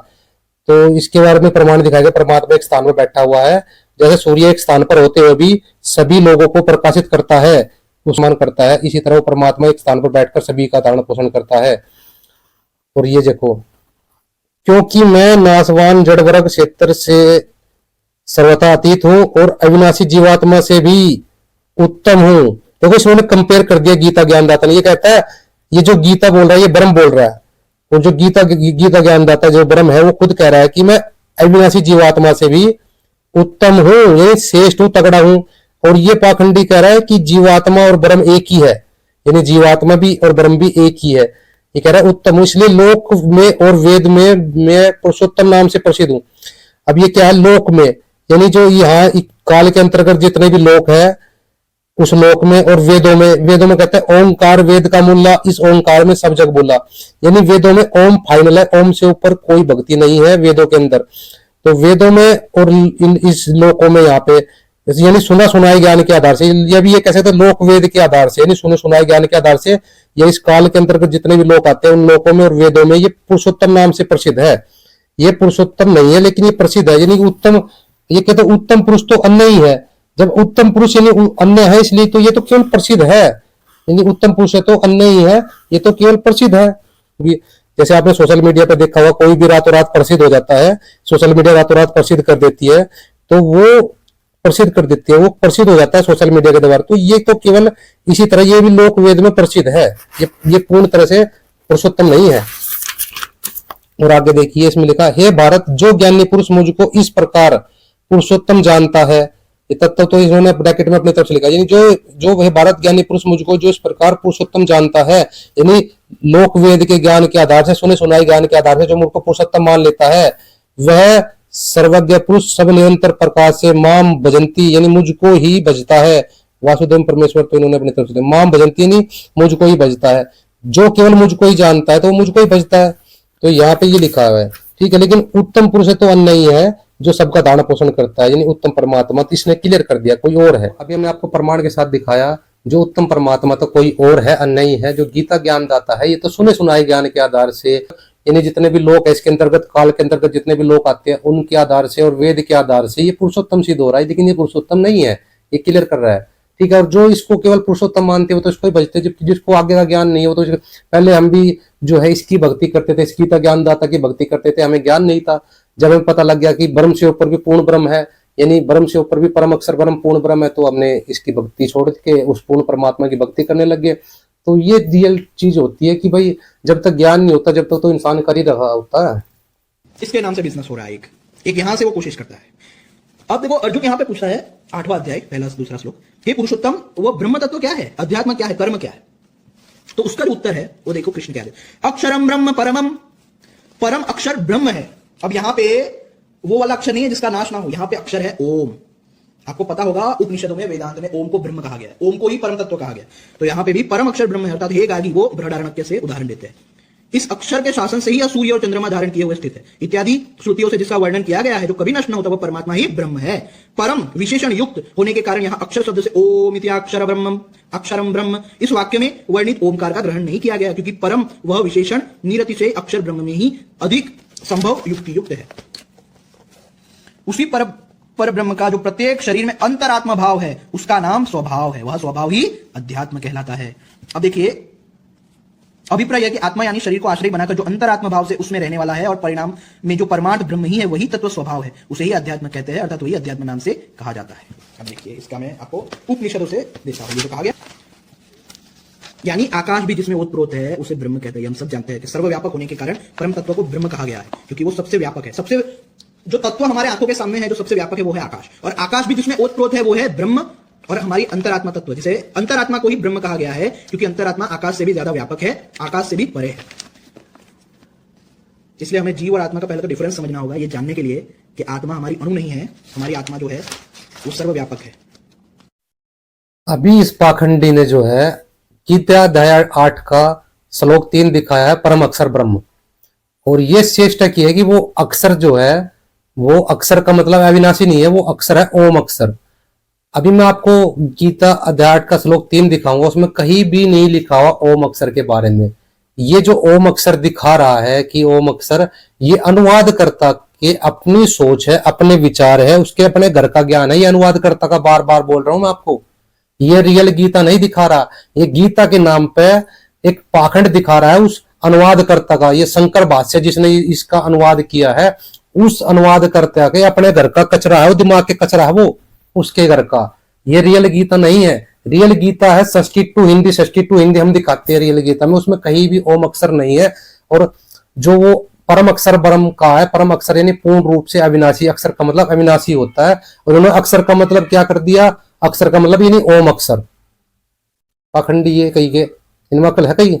तो इसके बारे में प्रमाण दिखाएगा, परमात्मा एक स्थान में बैठा हुआ है, जैसे सूर्य एक स्थान पर होते हुए भी सभी लोगों को प्रकाशित करता है, उस्मान करता है, इसी तरह वो परमात्मा एक स्थान पर बैठकर सभी का धारण पोषण करता है। और ये देखो, क्योंकि मैं नाशवान जड़ वर्ग क्षेत्र से सर्वथा अतीत हूं और अविनाशी जीवात्मा से भी उत्तम हूं। देखो इसमें कंपेयर कर दिया गीता ज्ञानदाता ने। ये कहता है ये जो गीता बोल रहा है ये ब्रह्म बोल रहा है, और जो गीता ज्ञानदाता जो ब्रह्म है वो खुद कह रहा है कि मैं अविनाशी जीवात्मा से भी उत्तम हूँ, यानी श्रेष्ठ हूँ, तगड़ा हूँ। और ये पाखंडी कह रहा है कि जीवात्मा और ब्रह्म एक ही है, यानी जीवात्मा भी और ब्रह्म भी एक ही है। ये कह रहा है उत्तम हूँ, इसलिए लोक में और वेद में मैं पुरुषोत्तम नाम से प्रसिद्ध हूँ। अब ये क्या है लोक में, यानी जो यहाँ काल के अंतर्गत जितने भी लोक है उस लोक में, और वेदों में कहते हैं ओंकार वेद का मूला, इस ओंकार में सब जग बोला। यानी वेदों में ओम फाइनल है, ओम से ऊपर कोई भक्ति नहीं है वेदों के अंदर। तो वेदों में और इस लोकों में यहाँ पे यानी सुना सुनाए ज्ञान के आधार से, ये भी ये कह सकते लोक वेद के आधार से, यानी सुने सुनाए ज्ञान के आधार से ये इस काल के अंतर्गत जितने भी लोग आते हैं उन लोकों में और वेदों में ये पुरुषोत्तम नाम से प्रसिद्ध है। ये पुरुषोत्तम नहीं है लेकिन ये प्रसिद्ध है, यानी उत्तम। ये कहते उत्तम पुरुष तो अन्य ही है, जब उत्तम पुरुष यानी अन्य है इसलिए तो ये तो केवल प्रसिद्ध है, यानी उत्तम पुरुष है तो अन्य ही है, ये तो केवल प्रसिद्ध है। जैसे आपने सोशल मीडिया पे देखा होगा, कोई भी रातों रात प्रसिद्ध हो जाता है, सोशल मीडिया रातों रात प्रसिद्ध कर देती है, तो वो प्रसिद्ध कर देती है, वो प्रसिद्ध हो जाता है सोशल मीडिया के द्वारा। तो ये तो केवल इसी तरह ये भी लोक वेद में प्रसिद्ध है, ये पूर्ण तरह से पुरुषोत्तम नहीं है। और आगे देखिए इसमें लिखा, हे भारत, जो ज्ञानी पुरुष मुझको इस प्रकार पुरुषोत्तम जानता है, ये तत्व तो इन्होंने ब्रैकेट में अपनी तरफ से लिखा, यानी जो वह भारत ज्ञानी पुरुष मुझको जो इस प्रकार पुरुषोत्तम जानता है, यानी लोक वेद के ज्ञान के आधार से, सुने सुनाई ज्ञान के आधार से जो मुझको पुरुषोत्तम मान लेता है, वह सर्वज्ञ पुरुष सब निरंतर प्रकाश से माम भजंती, यानी मुझको ही भजता है। वासुदेव परमेश्वर तो इन्होंने अपनी तरफ से माम भजंती यानी मुझको ही भजता है, जो केवल मुझको ही जानता है तो वो मुझको ही भजता है। तो यहाँ पे ये लिखा हुआ है, ठीक है। लेकिन उत्तम पुरुष है तो अन्य ही है जो सबका धारण पोषण करता है, यानी उत्तम परमात्मा। तो इसने क्लियर कर दिया कोई और है। अभी हमने आपको प्रमाण के साथ दिखाया जो उत्तम परमात्मा तो कोई और है, अन्य ही है। जो गीता ज्ञान दाता है ये तो सुने सुनाए ज्ञान के आधार से, यानी जितने भी लोग है इसके अंतर्गत, काल के अंतर्गत जितने भी लोग आते हैं उनके आधार से और वेद के आधार से ये पुरुषोत्तम सिद्ध हो रहा है, लेकिन ये पुरुषोत्तम नहीं है, ये क्लियर कर रहा है, ठीक है। और जो इसको केवल पुरुषोत्तम मानते हो तो इसको ही भजते, जबकि जिसको आगे का ज्ञान नहीं हो तो पहले हम भी जो है इसकी भक्ति करते थे, इसकी गीता ज्ञान दाता की भक्ति करते थे, हमें ज्ञान नहीं था। जब हमें पता लग गया कि ब्रह्म से ऊपर भी पूर्ण ब्रह्म है, यानी ब्रह्म से ऊपर भी परम अक्षर ब्रह्म पूर्ण ब्रह्म है, तो हमने इसकी भक्ति छोड़ के उस पूर्ण परमात्मा की भक्ति करने लग गए। तो ये रियल चीज होती है कि भाई जब तक ज्ञान नहीं होता जब तक तो इंसान कर ही रहा होता है। इसके नाम से बिजनेस हो रहा है। एक यहां से वो कोशिश करता है। अब देखो अर्जुन यहां पे पूछता है 8वां अध्याय पहला दूसरा श्लोक, हे पुरुषोत्तम, वो ब्रह्म तत्व क्या है, अध्यात्म क्या है, कर्म क्या है? तो उसका जो उत्तर है वो देखो कृष्ण क्या है, अक्षरम ब्रह्म परमम, परम अक्षर ब्रह्म है। अब यहां पे वो वाला अक्षर नहीं है जिसका नाश ना हो, यहां पे अक्षर है ओम। आपको पता होगा उपनिषदों में वेदांत में ओम को ब्रह्म कहा गया है, ओम को ही परम तत्व कहा गया। तो यहां पे भी परम अक्षर ब्रह्म है, अर्थात हे गागी वो बृहदारण्यक से उदाहरण देते हैं। इस अक्षर के शासन से ही सूर्य और चंद्रमा धारण किए हुए स्थित है, इत्यादि श्रुतियों से जिसका वर्णन किया गया है, जो कभी नष्ट न होता वह परमात्मा ही ब्रह्म है। परम विशेषण युक्त होने के कारण यहां अक्षर शब्द से ओम इति अक्षर ब्रह्म, अक्षरम ब्रह्म, इस वाक्य में वर्णित ओमकार का ग्रहण नहीं किया गया, क्योंकि परम वह विशेषण निरति से अक्षर ब्रह्म में ही अधिक संभव युक्ति युक्त है। उसी पर ब्रह्म का जो प्रत्येक शरीर में अंतरात्मा भाव है उसका नाम स्वभाव है, वह स्वभाव ही अध्यात्म कहलाता है। अब देखिए अभिप्राय है कि आत्मा यानी शरीर को आश्रय बनाकर जो अंतरात्मा भाव से उसमें रहने वाला है और परिणाम में जो परमार्थ ब्रह्म ही है वही तत्व स्वभाव है, उसे ही अध्यात्म कहते हैं, अर्थात वही अध्यात्म नाम से कहा जाता है। अब देखिए इसका मैं आपको उपनिषदों से देता हूं, ये जो कहा गया, यानी आकाश भी जिसमें ओतप्रोत है उसे ब्रह्म कहते हैं। हम सब जानते हैं कि सर्वव्यापक होने के कारण परम तत्व को ब्रह्म कहा गया है, क्योंकि वो सबसे व्यापक है। सबसे जो तत्व हमारे आंखों के सामने है जो सबसे व्यापक है वो है आकाश, और आकाश भी जिसमें ओतप्रोत है वो है ब्रह्म, और हमारी अंतरात्मा तत्व, जिसे अंतरात्मा को ही ब्रह्म कहा गया है, क्योंकि अंतरात्मा आकाश से भी ज्यादा व्यापक है, आकाश से भी परे है। इसलिए हमें जीव और आत्मा का पहले तो डिफरेंस समझना होगा, ये जानने के लिए कि आत्मा हमारी अणु नहीं है, हमारी आत्मा जो है वो सर्वव्यापक है। अभी इस पाखंडी ने जो है गीता अध्याय 8 का श्लोक 3 दिखाया है परम अक्षर ब्रह्म, और ये चेष्टा की है कि वो अक्षर जो है वो अक्षर का मतलब अविनाशी नहीं है, वो अक्षर है ओम अक्षर। अभी मैं आपको गीता अध्याय 8 का श्लोक 3 दिखाऊंगा, उसमें कहीं भी नहीं लिखा हुआ ओम अक्षर के बारे में। ये जो ओम अक्षर दिखा रहा है कि ओम अक्षर, ये अनुवादकर्ता के अपनी सोच है, अपने विचार है, उसके अपने घर का ज्ञान है। ये अनुवादकर्ता का बार बार बोल रहा हूं मैं आपको, ये रियल गीता नहीं दिखा रहा। ये गीता के नाम पे एक पाखंड दिखा रहा है उस अनुवादकर्ता का। ये शंकर भाष्य जिसने इसका अनुवाद किया है, उस अनुवादकर्ता के अपने घर का कचरा है, वो दिमाग के कचरा है, वो उसके घर का। ये रियल गीता नहीं है। रियल गीता है संस्कृत टू हिंदी हम दिखाते हैं रियल गीता में, उसमें कहीं भी ओम अक्षर नहीं है। और जो वो परम अक्षर ब्रह्म का है। परम अक्षर यानी पूर्ण रूप से अविनाशी, अक्षर का मतलब अविनाशी होता है। और उन्होंने अक्षर का मतलब क्या कर दिया, अक्षर का मतलब यानी ओम अक्षर। पाखंडी ये कही के, इनमें अकल है कहीं।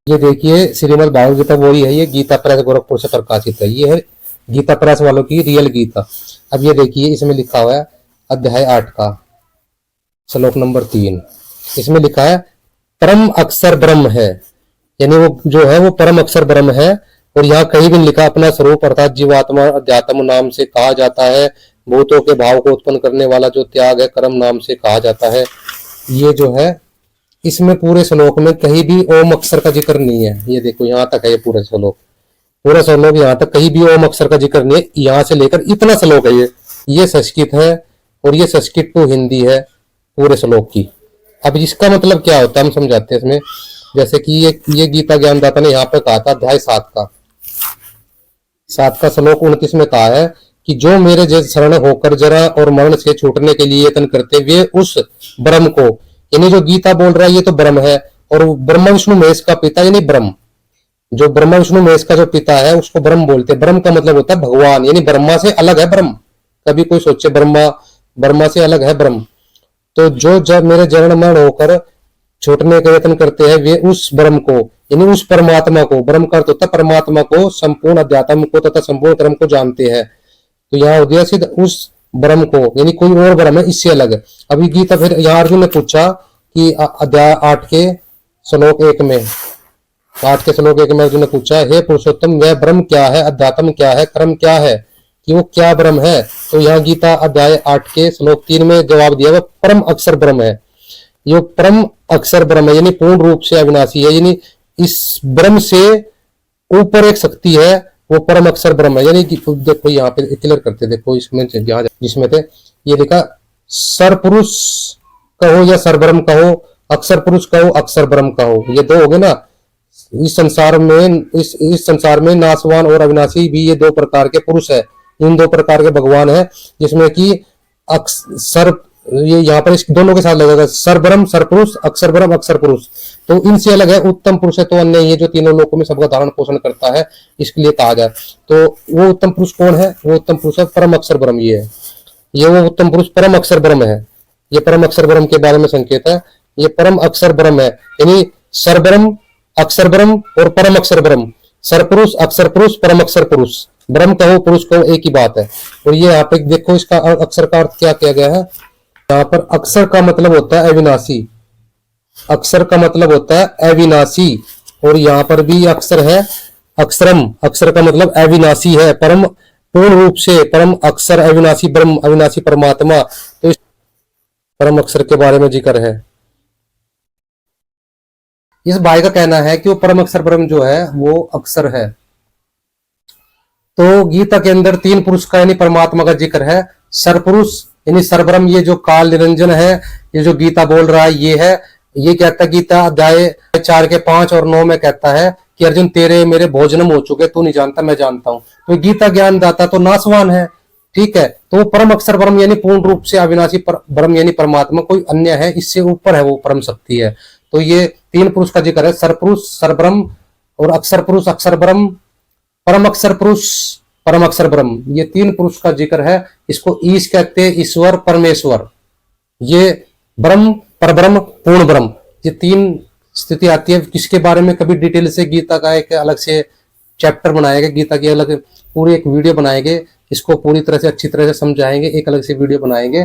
ये देखिए श्रीमद् भागवत गीता वही है, ये गीता प्रेस गोरखपुर से प्रकाशित है। ये है गीता प्रेस वालों की रियल गीता। अब ये देखिए इसमें लिखा हुआ है अध्याय 8 का श्लोक नंबर 3। इसमें लिखा है परम अक्षर ब्रह्म है, यानी वो जो है वो परम अक्षर ब्रह्म है। और यहाँ कहीं भी लिखा अपना स्वरूप अर्थात जीवात्मा अध्यात्म नाम से कहा जाता है। भूतों के भाव को उत्पन्न करने वाला जो त्याग है कर्म नाम से कहा जाता है। ये जो है इसमें पूरे श्लोक में कहीं भी ओम अक्षर का जिक्र नहीं है। ये देखो यहाँ तक है ये पूरा श्लोक, पूरा श्लोक यहाँ तक कहीं भी ओम अक्षर का जिक्र नहीं है। यहाँ से लेकर इतना श्लोक है ये संस्कृत है और ये संस्कृत टू हिंदी है पूरे श्लोक की। अब इसका मतलब क्या होता है हम समझाते हैं इसमें। जैसे कि ये गीता ज्ञानदाता ने यहाँ पे कहा था अध्याय 7 का श्लोक 29 में कहा है कि जो मेरे जैसे शरण होकर जरा और मरण से छूटने के लिए यत्न करते वे उस ब्रह्म को, यानी जो गीता बोल रहा है ये तो ब्रह्म है। और ब्रह्मा विष्णु महेश का पिता यानी ब्रह्म, जो ब्रह्मा विष्णु महेश का जो पिता है उसको ब्रह्म बोलते हैं। ब्रह्म का मतलब होता है भगवान, यानी ब्रह्मा से अलग है ब्रह्म। कभी कोई सोचे ब्रह्मा से अलग है ब्रह्म। तो जो जब मेरे जन्म मरण होकर छूटने का यत्न करते हैं वे उस ब्रह्म को, यानी उस परमात्मा को, ब्रह्म का अर्थ होता है परमात्मा को, संपूर्ण अध्यात्म को तथा संपूर्ण कर्म को जानते हैं। तो यहाँ हो गया सिद्ध उस ब्रह्म को, यानी कोई और ब्रह्म है इससे अलग। अभी गीता फिर यहाँ अर्जुन ने पूछा कि अध्याय 8 के श्लोक 1 में, 8 के श्लोक 1 में अर्जुन ने पूछा हे पुरुषोत्तम वह ब्रह्म क्या है, अध्यात्म क्या है, कर्म क्या है, कि वो क्या ब्रह्म है। तो यहाँ गीता अध्याय 8 के श्लोक 3 में जवाब दिया वह परम अक्षर ब्रह्म है। ये परम अक्षर ब्रह्म है यानी पूर्ण रूप से अविनाशी है, यानी इस ब्रह्म से ऊपर एक शक्ति है वो परम अक्षर ब्रह्म है। यानी देखो यहाँ पे क्लियर करते, देखो इसमें जिसमें थे ये लिखा सरपुरुष कहो या सरब्रह्म कहो, अक्षर पुरुष कहो अक्षर ब्रह्म कहो, ये दो हो गए ना। इस संसार में नासवान और अविनाशी भी ये दो प्रकार के पुरुष है, इन दो प्रकार के भगवान है। जिसमें कि सर ये यहाँ पर इस दोनों के साथ लगेगा सरब्रह्म सरपुरुष, अक्षर ब्रह्म अक्षर पुरुष। तो इनसे अलग है उत्तम पुरुष है तो अन्य ये जो तीनों लोकों में सबका धारण पोषण करता है, इसके लिए कहा जाए। तो वो उत्तम पुरुष कौन है, वो उत्तम पुरुष है परम अक्षर ब्रह्म। ये है ये वो उत्तम पुरुष परम अक्षर ब्रह्म है। ये परम अक्षर ब्रह्म के बारे में संकेत है। ये परम अक्षर ब्रह्म है यानी सरब्रह्म अक्षर ब्रह्म और परम अक्षर ब्रह्म, सरपुरुष अक्षर पुरुष परम अक्षर पुरुष, ब्रह्म कहो पुरुष कहो एक ही बात है। और ये यहाँ पे देखो इसका अक्षर का अर्थ क्या किया गया है। यहाँ पर अक्षर का मतलब होता है अविनाशी, अक्षर का मतलब होता है अविनाशी। और यहाँ पर भी अक्षर है अक्षरम, अक्षर का मतलब अविनाशी है, परम पूर्ण रूप से परम अक्षर अविनाशी ब्रह्म अविनाशी परमात्मा। तो इस परम अक्षर के बारे में जिक्र है। इस भाई का कहना है कि वो परम अक्षर ब्रह्म जो है वो अक्षर है। तो गीता के अंदर 3 पुरुष का यानी परमात्मा का जिक्र है। सरपुरुष यानी सरब्रह्म, ये जो काल निरंजन है, ये जो गीता बोल रहा है ये है। ये कहता है गीता अध्याय 4 के 5 और 9 में कहता है कि अर्जुन तेरे मेरे भोजनम हो चुके, तू नहीं जानता मैं जानता हूं। तो गीता ज्ञान दाता तो नासवान है, ठीक है। तो वो परम अक्षर ब्रह्म यानी पूर्ण रूप से अविनाशी ब्रह्म यानी परमात्मा, कोई अन्य है इससे ऊपर है, वो परम शक्ति है। तो ये 3 पुरुष का जिक्र है, सरपुरुष सरब्रह्म और अक्षर पुरुष अक्षर ब्रह्म, परम अक्षर पुरुष परम अक्षर ब्रह्म, ये 3 पुरुष का जिक्र है। इसको ईश कहते हैं, ईश्वर परमेश्वर, ये ब्रह्म परब्रह्म पूर्ण ब्रह्म, ये 3 स्थिति आती है। किसके बारे में कभी डिटेल से गीता का एक अलग से चैप्टर बनाएगा, गीता की अलग पूरी एक वीडियो बनाएंगे, इसको पूरी तरह से अच्छी तरह से समझाएंगे, एक अलग से वीडियो बनाएंगे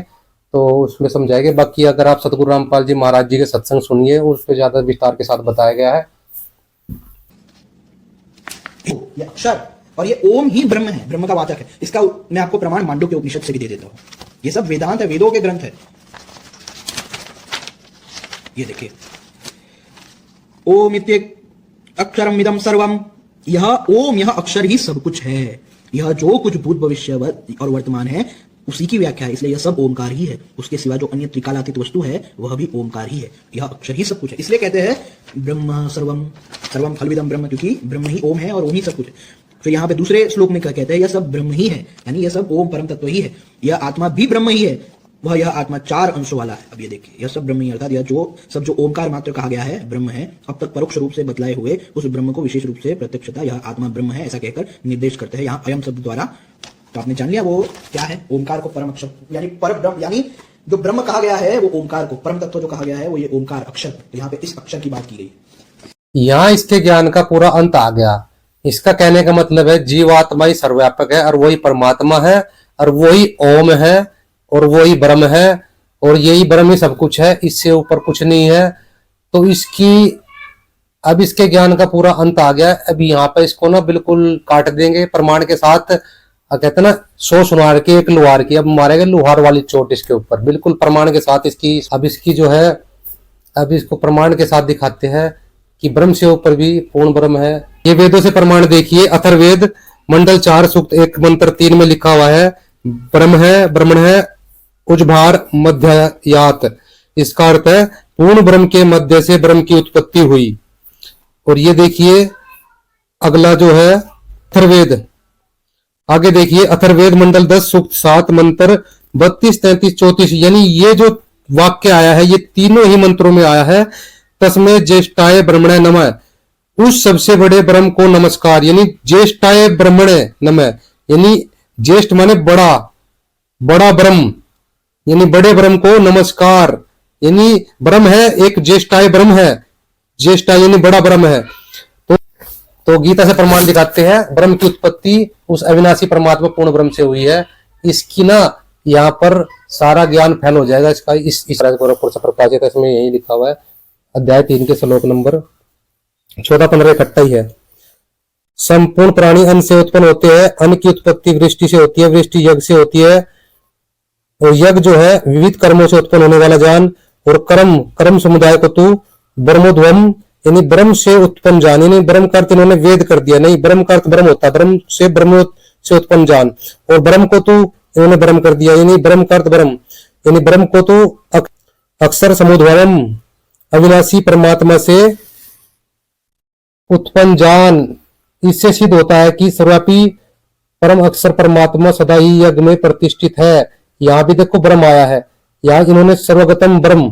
तो उसमें समझाएंगे। बाकी अगर आप सतगुरु रामपाल जी महाराज जी के सत्संग सुनिए उस पर ज्यादा विस्तार के साथ बताया गया है। ये अक्षर और ये ओम ही ब्रह्म है, ब्रह्म का वाचक है। इसका मैं आपको प्रमाण मांडू के उपनिषद से भी दे देता हूं। ये सब वेदांत है, वेदों के ग्रंथ है। ये देखिए ओम इत्येक अक्षरम इदम सर्वम, यह ओम यह अक्षर ही सब कुछ है। यह जो कुछ भूत भविष्य और वर्तमान है उसी की व्याख्या है, इसलिए यह सब ओमकार ही है। उसके सिवा जो अन्य त्रिकालातीत वस्तु है वह भी ओमकार ही है। यह अक्षर ही सब कुछ है, इसलिए कहते हैं ब्रह्म सर्वम सर्वम खलविदम ब्रह्म, क्योंकि ब्रह्म ही ओम है और ओम ही सब कुछ है। फिर यहाँ पे दूसरे श्लोक में क्या कहते हैं, यह सब ब्रह्म ही है, यानी यह सब ओम परम तत्व ही है। यह आत्मा भी ब्रह्म ही है, वह यह आत्मा 4 अंशों वाला है। अब ये देखिए, यह सब ब्रह्म ही अर्थात यह जो ओमकार मात्र कहा गया है ब्रह्म है, अब तक परोक्ष रूप से बतलाए हुए उस ब्रह्म को विशेष रूप से प्रत्यक्षता यह आत्मा ब्रह्म है ऐसा कहकर निर्देश करते हैं यहाँ अयम शब्द द्वारा। तो आपने जान लिया वो क्या है, ओमकार को परम अक्षर यानी पर ब्रह्म, यानी जो ब्रह्म कहा गया है वो ओमकार को, परम तत्व जो कहा गया है वो ये ओमकार अक्षर। तो यहाँ पे इस अक्षर की बात की गई। यहाँ इसके ज्ञान का पूरा अंत आ गया। इसका कहने का मतलब है जीवात्मा ही सर्वव्यापक है और वही परमात्मा है और वही ओम है और वही ब्रह्म है और यही ब्रह्म ही सब कुछ है, इससे ऊपर कुछ नहीं है। तो अब इसके ज्ञान का पूरा अंत आ गया। अब यहाँ पे इसको ना बिल्कुल काट देंगे प्रमाण के साथ। कहते ना 100 सुनार के 1 लुहार की, अब मारेंगे लुहार वाली चोट इसके ऊपर बिल्कुल प्रमाण के साथ। इसकी जो है अब इसको प्रमाण के साथ दिखाते हैं कि ब्रह्म से ऊपर भी पूर्ण ब्रह्म है। ये वेदों से प्रमाण देखिए, अथर्ववेद मंडल 4 सूक्त 1 मंत्र 3 में लिखा हुआ है ब्रह्म है, ब्रह्मण है, उजभार मध्ययात। इसका अर्थ है पूर्ण ब्रह्म के मध्य से ब्रह्म की उत्पत्ति हुई। और ये देखिए अगला जो है अथर्ववेद, आगे देखिए अथर्ववेद मंडल 10 सूक्त 7 मंत्र 32 33 34, यानी ये जो वाक्य आया है ये तीनों ही मंत्रों में आया है। तस्मै ज्येष्ठाय ब्रह्मणे नमः, उस सबसे बड़े ब्रह्म को नमस्कार, यानी ज्येष्ठाय ब्रह्मणे नमः, यानी ज्येष्ठ माने बड़ा, बड़ा ब्रह्म यानी बड़े ब्रह्म को नमस्कार। यानी ब्रह्म है एक, ज्येष्ठाय ब्रह्म है, ज्येष्ठाय यानी बड़ा ब्रह्म है। तो गीता से प्रमाण दिखाते हैं ब्रह्म की उत्पत्ति उस अविनाशी परमात्मा पूर्ण ब्रह्म से हुई है। इसकी ना यहाँ पर सारा ज्ञान फैल हो जाएगा इसका। इस प्रकाशित है, इसमें यही लिखा हुआ है अध्याय 3 के श्लोक नंबर 14-15 इकट्ठा ही है। संपूर्ण प्राणी अन्न से उत्पन्न होते हैं, अन्न की उत्पत्ति वृष्टि से होती है, वृष्टि यज्ञ से होती है और यज्ञ जो है विविध कर्मों से उत्पन्न होने वाला जान। और कर्म समुदाय को तू ब्रह्मोद्वम, यानी ब्रह्म से उत्पन्न जान, यानी ब्रह्म का अर्थ इन्होंने वेद कर दिया, नहीं ब्रह्म का अर्थ ब्रह्म होता है, ब्रह्म से उत्पन्न जान। और ब्रह्म को तू इन्होंने ब्रह्म कर दिया, यानी ब्रह्म का अर्थ ब्रह्म, यानी ब्रह्म को तू अक्षर समुद्भवम, अविनाशी परमात्मा से उत्पन्न जान। इससे सिद्ध होता है कि सर्वव्यापी परम अक्षर परमात्मा सदा ही यज्ञ में प्रतिष्ठित है। यहाँ भी देखो ब्रह्म आया है, यहाँ इन्होंने सर्वगतम ब्रह्म,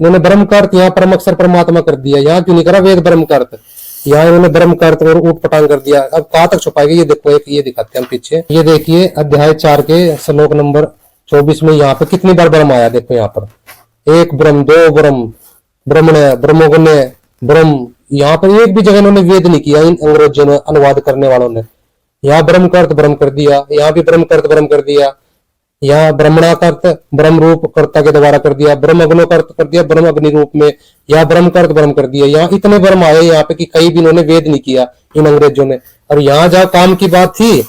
इन्होंने ब्रह्म का अर्थ यहाँ परम अक्षर परमात्मा कर दिया। यहाँ क्यों नहीं करा वेद ब्रह्म का अर्थ, यहाँ इन्होंने ब्रह्म का अर्थ और ऊट पटांग कर दिया। अब कहाँ तक छुपाएगा ये देखो, एक ये दिखाते हैं हम पीछे। ये देखिए अध्याय 4 के श्लोक नंबर 24 में यहाँ पे कितनी बार ब्रह्म आया, देखो यहाँ पर 1 ब्रह्म, 2 ब्रह्म, ब्रह्मण्य, ब्रह्मोगण्य, ब्रह्म। यहाँ पर एक भी जगह इन्होंने वेद नहीं किया इन अंग्रेजों ने, अनुवाद करने वालों ने। यहाँ ब्रह्म का अर्थ ब्रह्म कर दिया, यहाँ भी ब्रह्म का अर्थ ब्रह्म कर दिया, यहाँ ब्रह्मणा का अर्थ ब्रह्म रूप कर्ता के द्वारा कर दिया, ब्रह्म अग्नो का अर्थ कर दिया ब्रह्म अग्नि रूप में, यहाँ ब्रह्म का अर्थ ब्रह्म कर दिया। यहाँ इतने ब्रह्म आए यहाँ पे कि कहीं भी इन्होंने वेद नहीं किया इन अंग्रेजों ने। और यहाँ जहाँ काम की बात थी,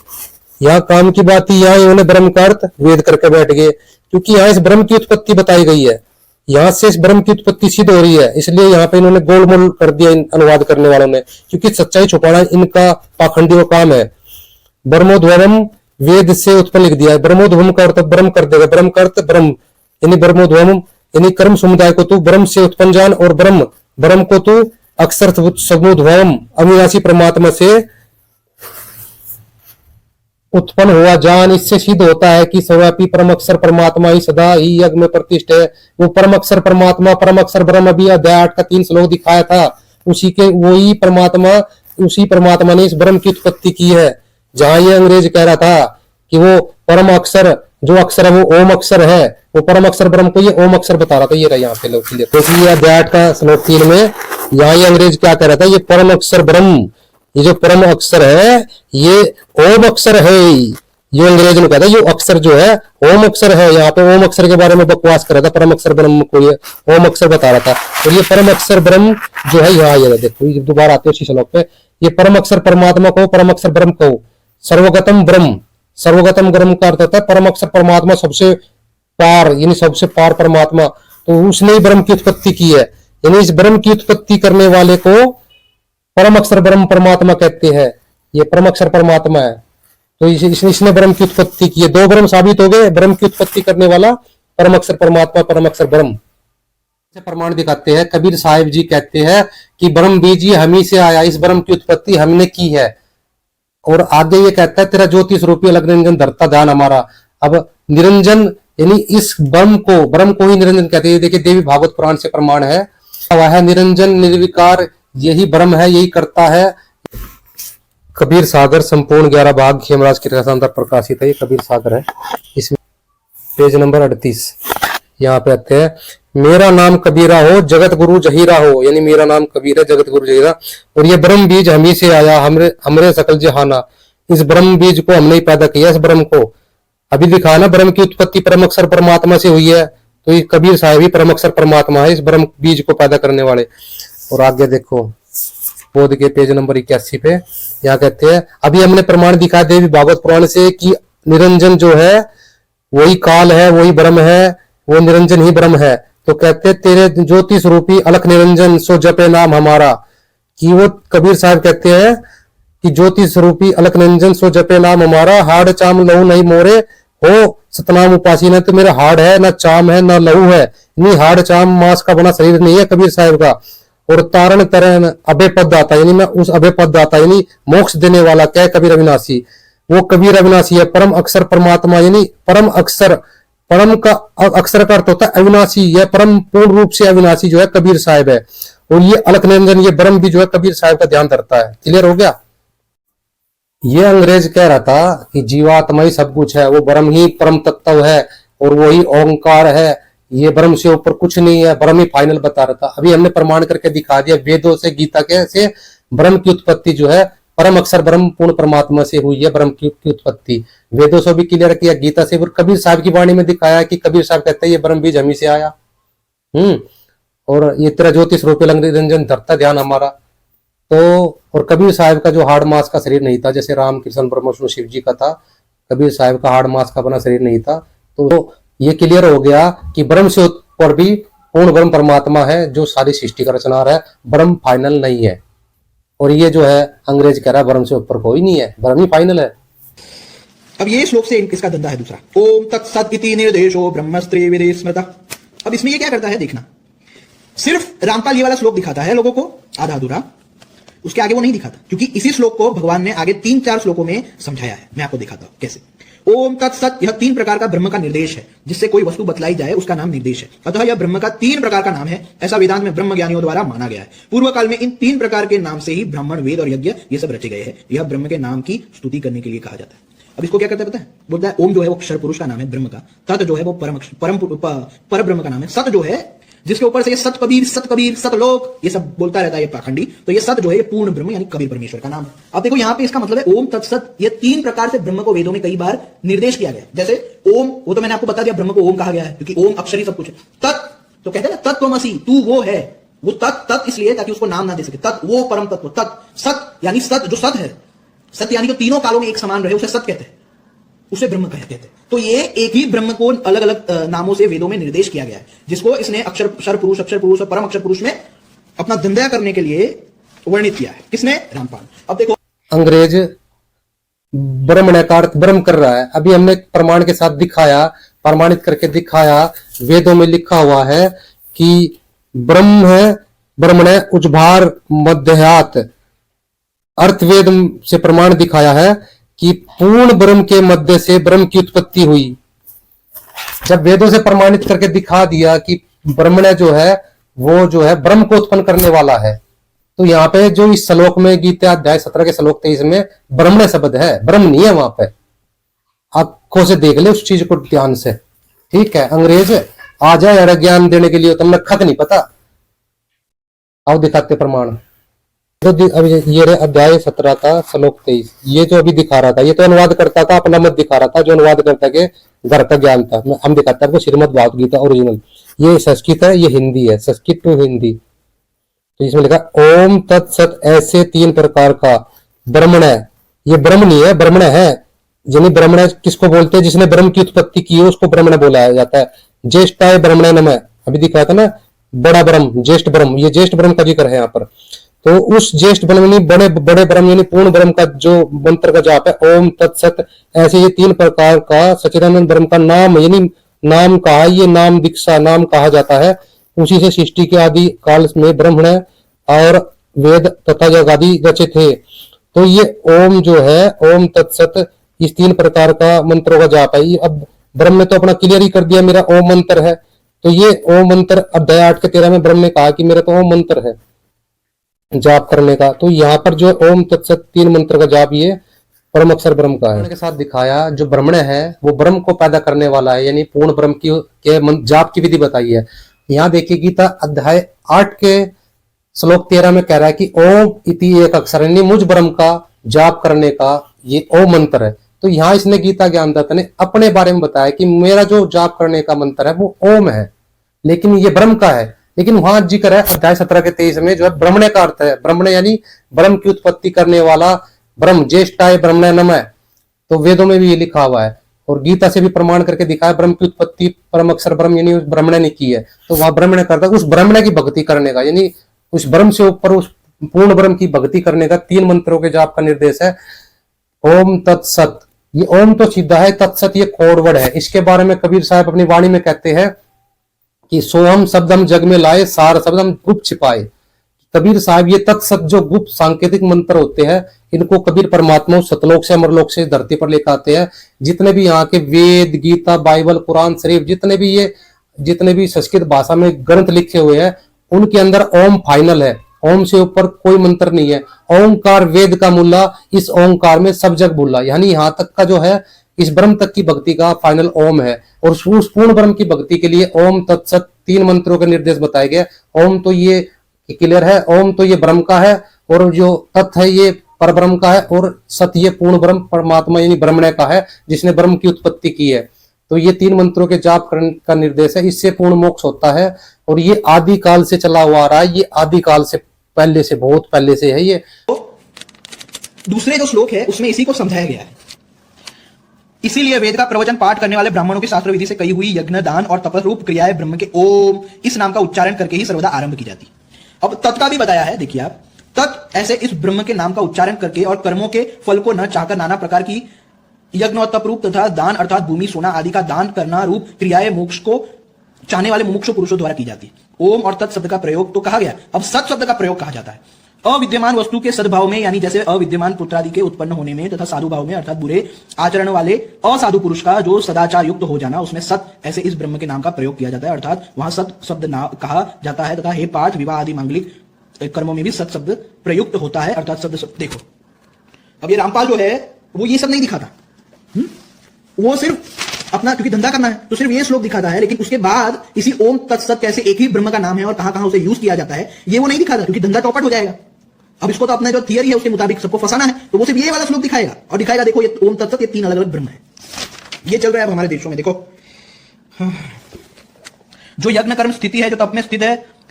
यहाँ काम की बात थी, यहाँ इन्होंने ब्रह्म का अर्थ वेद करके बैठ गए, क्योंकि यहाँ इस ब्रह्म की उत्पत्ति बताई गई है, यहाँ से इस ब्रह्म की उत्पत्ति सिद्ध हो रही है। इसलिए यहाँ पे इन्होंने गोलमोल कर दिया इन अनुवाद करने वालों ने, क्योंकि सच्चाई छुपाना इनका पाखंडी का काम है। ब्रह्मोद्भवम वेद से उत्पन्न लिख दिया है, ब्रह्मोद्भवम का अर्थ ब्रह्म कर देगा, ब्रह्म का अर्थ ब्रह्म, यानी ब्रह्मोद्भवम यानी कर्म समुदाय को तू ब्रह्म से उत्पन्न जान, और ब्रह्म को तू अक्षर समुद्भवम अविनाशी परमात्मा से उत्पन्न हुआ जान। इससे सिद्ध होता है कि सर्वव्यापी परम अक्षर परमात्मा ही सदा ही यज्ञ में प्रतिष्ठित है। वो परम अक्षर परमात्मा, परम अक्षर ब्रह्म, अभी अध्याय 8 का 3 श्लोक दिखाया था, उसी परमात्मा ने इस ब्रह्म की उत्पत्ति की है। जहां ये अंग्रेज कह रहा था कि वो परम अक्षर जो अक्षर है वो ओम अक्षर है, वो परम अक्षर ब्रह्म को ये ओम अक्षर बता रहा था। ये रहा यहाँ पे लोग क्लियर, क्योंकि ये अध्याय 8 का श्लोक 3 में यहाँ ये अंग्रेज क्या कह रहा था, ये परम अक्षर ब्रह्म, ये जो परम अक्षर है ये ओम अक्षर है। ये अंग्रेज ने कहा था ये अक्षर जो है ओम अक्षर है। यहाँ पे ओम अक्षर के बारे में बकवास कर रहा था, परम अक्षर ब्रह्म को ये ओम अक्षर बता रहा था। और ये परम अक्षर ब्रह्म जो है यहाँ ये देखो दोबारा आते हैं उसी श्लोक पे, ये परम अक्षर परमात्मा को परम अक्षर ब्रह्म को सर्वगतम ब्रह्म, सर्वगतम ब्रह्म का अर्थ होता है परम अक्षर परमात्मा, सबसे पार, यानी सबसे पार परमात्मा। तो उसने ही ब्रह्म की उत्पत्ति की है, यानी इस ब्रह्म की उत्पत्ति करने वाले को परम अक्षर ब्रह्म परमात्मा कहते हैं। ये परम अक्षर परमात्मा है, तो इसने ब्रह्म की उत्पत्ति की है। 2 ब्रह्म साबित हो गए, ब्रह्म की उत्पत्ति करने वाला परम अक्षर परमात्मा, परम अक्षर ब्रह्म। प्रमाण दिखाते हैं, कबीर साहिब जी कहते हैं कि ब्रह्म बीज ही हम ही से आया, इस ब्रह्म की उत्पत्ति हमने की है। और आगे ये कहता है तेरा ज्योतिष रूपी अलग निरंजन धरता ध्यान हमारा। अब निरंजन यानी इस ब्रह्म को ही निरंजन कहते हैं। देखिए देवी भागवत पुराण से प्रमाण है, वह है निरंजन निर्विकार, यही ब्रह्म है, यही करता है। कबीर सागर संपूर्ण 11 भाग हेमराज की रचना प्रकाशित है। ये कबीर सागर है, इसमें पेज नंबर 38 यहाँ पे आते हैं, मेरा नाम कबीरा हो जगत गुरु जहीरा हो, यानी मेरा नाम कबीर है जगत गुरु जहीरा, और ये ब्रह्म बीज हम ही से आया, हमरे सकल जहाना। इस ब्रह्म बीज को हमने ही पैदा किया। इस ब्रह्म को अभी दिखा ना, ब्रह्म की उत्पत्ति परम अक्षर परमात्मा से हुई है, तो ये कबीर साहब ही परम अक्षर परमात्मा है, इस ब्रह्म बीज को पैदा करने वाले। और आगे देखो बोध के पेज नंबर 81 पे यहाँ कहते हैं, अभी हमने प्रमाण दिखा देवी भागवत पुराण से कि निरंजन जो है वही काल है, वही ब्रह्म है, वो निरंजन ही ब्रह्म है। तो कहते हैं तेरे ज्योति स्वरूपी अलख निरंजन सो जपे नाम हमारा, कि वो कबीर साहब कहते हैं कि ज्योति स्वरूपी अलख निरंजन सो जपे नाम हमारा, हाड़ चाम लहू नहीं मोरे हो सतनाम उपासी। न तो मेरा हाड़ है, न चाम है, न लहू है, नहीं हाड़ चाम मांस का बना शरीर नहीं है कबीर साहब का। और तारण तरण अभय पद दाता, यानी मैं उस अभय पद दाता यानी मोक्ष देने वाला क्या कबीर अविनाशी, वो कबीर अविनाशी है। परम अक्षर परमात्मा, यानी परम अक्षर, परम का अक्षर का अर्थ होता है अविनाशी, यह परम पूर्ण रूप से अविनाशी जो है कबीर साहब है। और ये अलख निरंजन, ये ब्रह्म भी जो है कबीर साहब का ध्यान धरता है। क्लियर हो गया। ये अंग्रेज कह रहा था कि जीवात्मा ही सब कुछ है, वो ब्रह्म ही परम तत्व है और वही ओंकार है, ये ब्रह्म से ऊपर कुछ नहीं है, ब्रह्म ही फाइनल बता रहा था। अभी हमने प्रमाण करके दिखा दिया वेदों से, गीता के से ब्रह्म की उत्पत्ति जो है परम अक्षर ब्रह्म पूर्ण परमात्मा से हुई है। ब्रह्म की उत्पत्ति वेदों से भी क्लियर किया, गीता से, और कबीर साहब की वाणी में दिखाया कि कबीर साहब कहते हैं ये ब्रह्म बीज हमी से आया। और ये तेरा ज्योति स्वरूप निरंजन धरता ध्यान हमारा। तो और कबीर साहब का जो हाड़ मास का शरीर नहीं था, जैसे राम कृष्ण ब्रह्म शिव जी का था, कबीर साहब का हाड़ मास का बना शरीर नहीं था। तो ये क्लियर हो गया कि ब्रह्म से ऊपर भी पूर्ण ब्रह्म परमात्मा है जो सारी सृष्टि का रचनार है, ब्रह्म फाइनल नहीं है। और ये जो है अंग्रेज कह रहा है ब्रह्म से ऊपर कोई नहीं है, ब्रह्म ही फाइनल है। अब ये श्लोक से इसका धंधा है दूसरा, ओम तत्सत इति निर्देशो ब्रह्मस्त्रे विदे स्मृतः। अब इसमें ये क्या करता है देखना, सिर्फ रामपाल ये वाला श्लोक दिखाता है लोगों को आधा अधूरा, उसके आगे वो नहीं दिखाता, क्योंकि इसी श्लोक को भगवान ने आगे 3-4 श्लोकों में समझाया है। मैं आपको दिखाता हूं कैसे। ओम तत्सत, यह 3 प्रकार का ब्रह्म का निर्देश है, जिससे कोई वस्तु बतलाई जाए उसका नाम निर्देश है। अतः यह ब्रह्म का 3 प्रकार का नाम है, ऐसा वेदांत में ब्रह्म ज्ञानियों द्वारा माना गया है। पूर्व काल में इन 3 प्रकार के नाम से ही ब्राह्मण, वेद और यज्ञ ये सब रचे गए हैं। यह ब्रह्म के नाम की स्तुति करने के लिए कहा जाता है। अब इसको क्या करता है पता है, बोलता है ओम जो है वो अक्षर पुरुष का नाम है ब्रह्म का, तत् जो है वो पर ब्रह्म का नाम है, सत जो है जिसके ऊपर से ये सत कबीर सतलोक ये सब बोलता रहता है ये पाखंडी, तो ये सत जो है ये पूर्ण ब्रह्म यानी कबीर परमेश्वर का नाम है। अब देखो यहाँ पे इसका मतलब है ओम तत्सत, ये 3 प्रकार से ब्रह्म को वेदों में कई बार निर्देश किया गया। जैसे ओम, वो तो मैंने आपको बता दिया ब्रह्म को ओम कहा गया है क्योंकि ओम अक्षर ही सब कुछ है। तत् तो कहते हैं ना तत्त्वमसि, तू वो है, वो तत् इसलिए ताकि उसको नाम ना दे सके, तत् वो परम तत्व। तत् सत यानी सत जो सत है, सत्य यानी जो तीनों कालों में एक समान रहे उसे सत कहते हैं, उसे ब्रह्म कहते हैं। तो ये एक ही ब्रह्म को अलग अलग नामों से वेदों में निर्देश किया गया है, जिसको इसने अक्षर पुरुष और परम अक्षर पुरुष में अपना धंधा करने के लिए वर्णित किया है। किसने? रामपाल। अब देखो अंग्रेज ब्रह्म का अर्थ ब्रह्म कर रहा है। अभी हमने प्रमाण के साथ दिखाया, प्रमाणित करके दिखाया, वेदों में लिखा हुआ है कि ब्रह्म है, ब्रह्मणे उज्भार मध्यहात। अर्थवेद से प्रमाण दिखाया है कि पूर्ण ब्रह्म के मध्य से ब्रह्म की उत्पत्ति हुई। जब वेदों से प्रमाणित करके दिखा दिया कि ब्रह्मण्य जो है वो जो है ब्रह्म को उत्पन्न करने वाला है, तो यहाँ पे जो इस श्लोक में गीता अध्याय 17 के श्लोक 23 में ब्रह्मण्य शब्द है, ब्रह्म नहीं है वहां पे। आंखों से देख ले उस चीज को ध्यान से, ठीक है। अंग्रेज आ जाए यार ज्ञान देने के लिए, तुमने खत नहीं पता। आओ दिखाते प्रमाण। तो अभी ये अध्याय 17 का श्लोक 23, ये जो अभी दिखा रहा था ये तो अनुवाद करता था, अपना मत दिखा रहा था, जो अनुवाद करता के घर का ज्ञान था। हम दिखाते हैं आपको श्रीमद् भागवत गीता ओरिजिनल, ये संस्कृत है, ये हिंदी है, संस्कृत टू हिंदी। तो इसमें लिखा ओम तत्सत, ऐसे 3 प्रकार का ब्रह्मण है। ये ब्रह्म नहीं है, ब्रह्मण है। यानी ब्रह्मण किसको बोलते हैं? जिसने ब्रह्म की उत्पत्ति की है उसको ब्रह्मण बोला जाता है। ज्येष्ठाय ब्रह्मणे नमः, अभी दिखाया था ना, बड़ा ब्रह्म, ज्येष्ठ ब्रह्म, ये ज्येष्ठ ब्रह्म का जिक्र है यहाँ पर। तो उस ज्येष्ठ ब्रह्म यानी बड़े ब्रह्म यानी पूर्ण ब्रह्म का जो मंत्र का जाप है ओम तत्सत, ऐसे ये 3 प्रकार का सच्चिदानंद ब्रह्म का नाम यानी नाम कहा, ये नाम दीक्षा नाम कहा जाता है। उसी से सृष्टि के आदि काल में ब्रह्मण और वेद तथा जगादि रचे थे। तो ये ओम जो है ओम तत्सत, इस 3 प्रकार का मंत्रों का जाप है। अब ब्रह्म ने तो अपना क्लियर ही कर दिया, मेरा ओम मंत्र है। तो ये ओम मंत्र अध्याय 8 के 13 में ब्रह्म ने कहा कि मेरा तो ओम मंत्र है जाप करने का। तो यहाँ पर जो ओम तत्सत 3 मंत्र का जाप ये परम अक्षर ब्रह्म का है। के साथ दिखाया जो ब्रह्मण्य है वो ब्रह्म को पैदा करने वाला है, यानी पूर्ण ब्रह्म की के जाप की विधि बताई है। यहाँ देखिए गीता अध्याय 8 के श्लोक 13 में कह रहा है कि ओम इति एक अक्षर, यानी मुझ ब्रह्म का जाप करने का ये ओम मंत्र है। तो यहाँ इसने गीता ज्ञानदाता ने अपने बारे में बताया कि मेरा जो जाप करने का मंत्र है वो ओम है, लेकिन ये ब्रह्म का है। लेकिन वहां जिक्र है अध्याय 17 के 23 में जो है ब्रह्मण्य का अर्थ है, ब्रह्मण्य यानी ब्रह्म की उत्पत्ति करने वाला ब्रह्म, ज्येष्ठाय ब्रह्मण्य नमः। तो वेदों में भी ये लिखा हुआ है और गीता से भी प्रमाण करके दिखाया ब्रह्म की उत्पत्ति परम अक्षर ब्रह्म यानी उस ब्रह्मण्य ने की है। तो वहां ब्रह्मण्य करता है उस ब्रह्मण्य की भक्ति करने का, यानी उस ब्रह्म से ऊपर उस पूर्ण ब्रह्म की भक्ति करने का 3 मंत्रों के जाप का निर्देश है। ओम तत्सत, ये ओम तो सीधा है, तत्सत ये कोड वर्ड है। इसके बारे में कबीर साहब अपनी वाणी में कहते हैं कि सोहम शब्द हम जग में लाए, सार शब्द हम गुप्त छिपाए। कबीर साहब ये तत्सत जो गुप्त सांकेतिक मंत्र होते हैं इनको कबीर परमात्मा सतलोक से अमरलोक से धरती पर लेकर आते हैं। जितने भी यहाँ के वेद, गीता, बाइबल, कुरान शरीफ, जितने भी संस्कृत भाषा में ग्रंथ लिखे हुए हैं उनके अंदर ओम फाइनल है, ओम से ऊपर कोई मंत्र नहीं है। ओंकार वेद का मूला, इस ओंकार में सब जग भूला, यानी यहाँ तक का जो है इस ब्रह्म तक की भक्ति का फाइनल ओम है। और उस पूर्ण ब्रह्म की भक्ति के लिए ओम तत्सत 3 मंत्रों के निर्देश बताए गए। ओम तो ये क्लियर है, ओम तो ये ब्रह्म का है और जो तत् है ये पर ब्रह्म का है और सत ये पूर्ण ब्रह्म परमात्मा यानी ब्रह्मण्य का है जिसने ब्रह्म की उत्पत्ति की है। तो ये 3 मंत्रों के जाप करने का निर्देश है, इससे पूर्ण मोक्ष होता है। और ये आदि काल से चला हुआ आ रहा है, ये आदि काल से पहले से, बहुत पहले से है। ये दूसरे जो श्लोक है उसमें इसी को समझाया गया है। इसीलिए वेद का प्रवचन पाठ करने वाले ब्राह्मणों की शास्त्र विधि से कही हुई यज्ञ, दान और तपस रूप क्रियाएं ब्रह्म के ओम इस नाम का उच्चारण करके ही सर्वदा आरंभ की जाती। अब तत् का भी बताया है, देखिए आप, तत् ऐसे इस ब्रह्म के नाम का उच्चारण करके और कर्मों के फल को न चाहकर नाना प्रकार की यज्ञ और तप रूप तथा दान अर्थात भूमि, सोना आदि का दान करना रूप क्रियाएं मोक्ष को चाहने वाले मुमुक्षु पुरुषों द्वारा की जाती है। ओम और तत् शब्द का प्रयोग तो कहा गया, अब सत शब्द का प्रयोग कहा जाता है अविद्यमान वस्तु के सद्भाव में, यानी जैसे अविद्यमान पुत्रादि के उत्पन्न होने में, तथा साधु भाव में अर्थात बुरे आचरण वाले असाधु पुरुष का जो सदाचार युक्त हो जाना, उसमें सत ऐसे इस ब्रह्म के नाम का प्रयोग किया जाता है। अर्थात वहां सत शब्द कहा जाता है तथा हे पाठ विवाह आदि मांगलिक कर्मों में भी सत शब्द प्रयुक्त होता है। अर्थात शब्द देखो, अब ये रामपाल जो है वो ये सब नहीं दिखाता, वो सिर्फ अपना क्योंकि धंधा करना है तो सिर्फ ये श्लोक दिखाता है, लेकिन उसके बाद इसी ओम तत्सत कैसे एक ही ब्रह्म का नाम है और कहां कहां उसे यूज किया जाता है ये वो नहीं दिखाता, क्योंकि धंधा चौपट हो जाएगा। अब इसको तो अपना जो थियरी है उसके मुताबिक सबको फंसाना है, तो वो सिर्फ ये वाला श्लोक दिखाएगा और दिखाएगा देखो ये ओम तत्सत, ये 3 अलग अलग ब्रह्म है। ये चल रहा है अब हमारे देशों में। देखो जो यज्ञ कर्म स्थिति है, जो तप में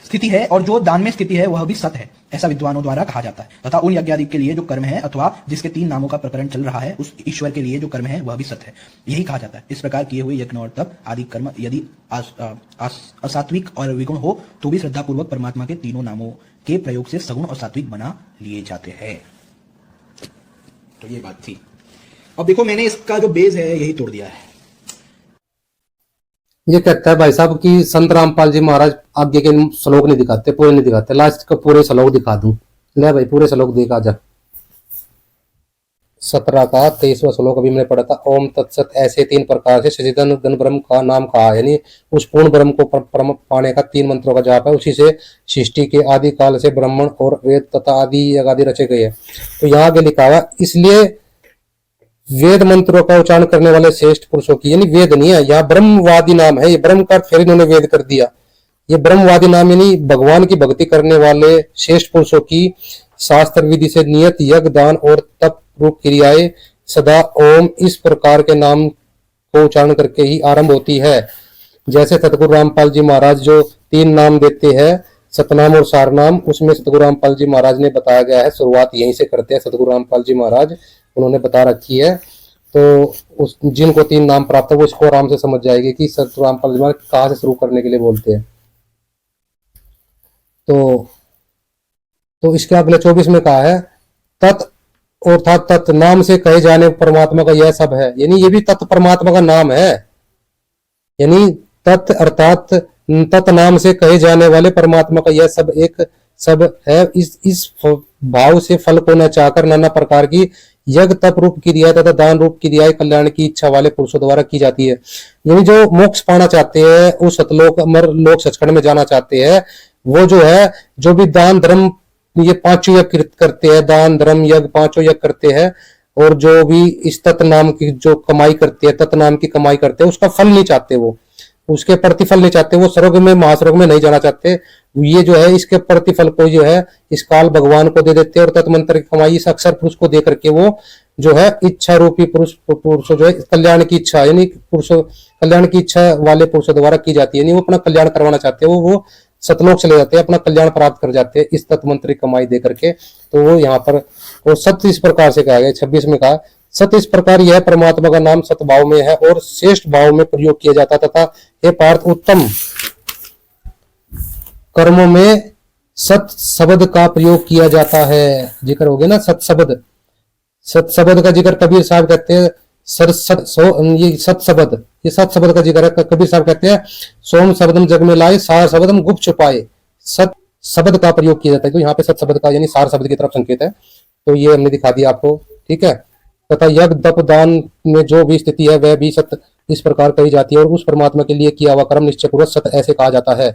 स्थिति है और जो दान में स्थिति है वह भी सत है, ऐसा विद्वानों द्वारा कहा जाता है। तथा उन यज्ञादि के लिए जो कर्म है अथवा जिसके 3 नामों का प्रकरण चल रहा है उस ईश्वर के लिए जो कर्म है वह भी सत है, यही कहा जाता है। इस प्रकार किए हुए यज्ञ और तप आदि कर्म यदि असात्विक और विगुण हो तो भी श्रद्धापूर्वक परमात्मा के 3 नामों के प्रयोग से सगुण और सात्विक बना लिए जाते हैं। तो ये बात थी। अब देखो मैंने इसका जो बेस है यही तोड़ दिया है। ये कहता है भाई साहब कि संत रामपाल जी महाराज आगे के श्लोक नहीं दिखाते, पूरे नहीं दिखाते, लास्ट का पूरे श्लोक दिखा दूं। ले भाई पूरे श्लोक देख आजा। 17 का 23वां श्लोक अभी मैंने पढ़ा था। ओम तत्सत ऐसे 3 प्रकार से सचिदानंद ब्रह्म का नाम कहा, यानी उस पूर्ण ब्रह्म को पाने का 3 मंत्रों का जाप है। उसी से सृष्टि के आदि काल से ब्राह्मण और वेद तथा आदि आदि रचे गए हैं। तो यहाँ आगे लिखा हुआ इसलिए वेद मंत्रों का उच्चारण करने वाले श्रेष्ठ पुरुषों की, यानी वेद नहीं है यहाँ ब्रह्मवादी नाम है, ये ब्रह्म का फिर इन्होंने वेद कर दिया। ये ब्रह्मवादी नाम यानी भगवान की भक्ति करने वाले श्रेष्ठ पुरुषों की शास्त्र विधि से नियत यज्ञ, दान और तप रूप क्रियाएं सदा ओम इस प्रकार के नाम को उच्चारण करके ही आरंभ होती है। जैसे सतगुरु रामपाल जी महाराज जो 3 नाम देते हैं, सतनाम और सारनाम, उसमें सतगुरु रामपाल जी महाराज ने बताया गया है, शुरुआत यहीं से करते हैं सतगुरु रामपाल जी महाराज, उन्होंने बता रखी है। तो उस जिनको 3 नाम प्राप्त है वो इसको आराम से समझ जाएगी कि सतगुरु रामपाल जी महाराज कहाँ से शुरू करने के लिए बोलते हैं। तो इसके अगले 24 में कहा है तत् अर्थात तत् नाम से कहे जाने परमात्मा का यह सब है, यानी ये भी तत् परमात्मा का नाम है। यानी तत् अर्थात तत् नाम से कहे जाने वाले परमात्मा का यह सब एक सब है। इस भाव से फल को न चाहकर नाना प्रकार की यज्ञ तप रूप की रियायत तथा दान रूप की रियायत कल्याण की इच्छा वाले पुरुषों द्वारा की जाती है। यानी जो मोक्ष पाना चाहते हैं, उस सतलोक अमर लोक सचखंड में जाना चाहते हैं, वो जो है जो भी दान धर्म ये पांचों यज्ञ करते हैं, दान धर्म यज्ञ पांचों यज्ञ करते हैं, और जो भी इस तत् नाम की जो कमाई करते हैं, तत् नाम की कमाई करते हैं, उसका फल नहीं चाहते, वो उसके प्रतिफल नहीं चाहते, वो स्वर्ग में महास्वर्ग में नहीं जाना चाहते। ये जो है इसके प्रतिफल को जो है इस काल भगवान को दे देते हैं, और तत्मंत्र की कमाई इस अक्षर पुरुष को दे करके वो जो है इच्छा रूपी पुरुष जो है कल्याण की इच्छा, यानी पुरुष कल्याण की इच्छा वाले पुरुषों द्वारा की जाती है। यानी वो अपना कल्याण करवाना चाहते हैं, वो सतलोक चले जाते हैं, अपना कल्याण प्राप्त कर जाते हैं इस तत्मंत्र की कमाई दे करके। तो वो यहाँ पर वो सत्य इस प्रकार से कहा गया, 26 में कहा सत्य इस प्रकार यह परमात्मा का नाम सतभाव में है और श्रेष्ठ भाव में प्रयोग किया जाता, तथा हे पार्थ उत्तम कर्मों में सत शब्द का प्रयोग किया जाता है। जिक्र हो गया ना सत शब्द, सत शब्द का जिक्र कबीर साहब कहते हैं ये सत शब्द का जिक्र है। कबीर साहब कहते हैं सोम शब्दम जग में लाए सार शब्दम गुप्त छुपाए, सत शब्द का प्रयोग किया जाता है। तो यहाँ पे सत शब्द का यानी सार शब्द की तरफ संकेत है। तो ये हमने दिखा दिया आपको, ठीक है। तथा यज्ञ तप दान में जो भी स्थिति है वह भी सत्य इस प्रकार कही जाती है, और उस परमात्मा के लिए किया हुआ कर्म निश्चय पूर्वक सत्य ऐसे कहा जाता है।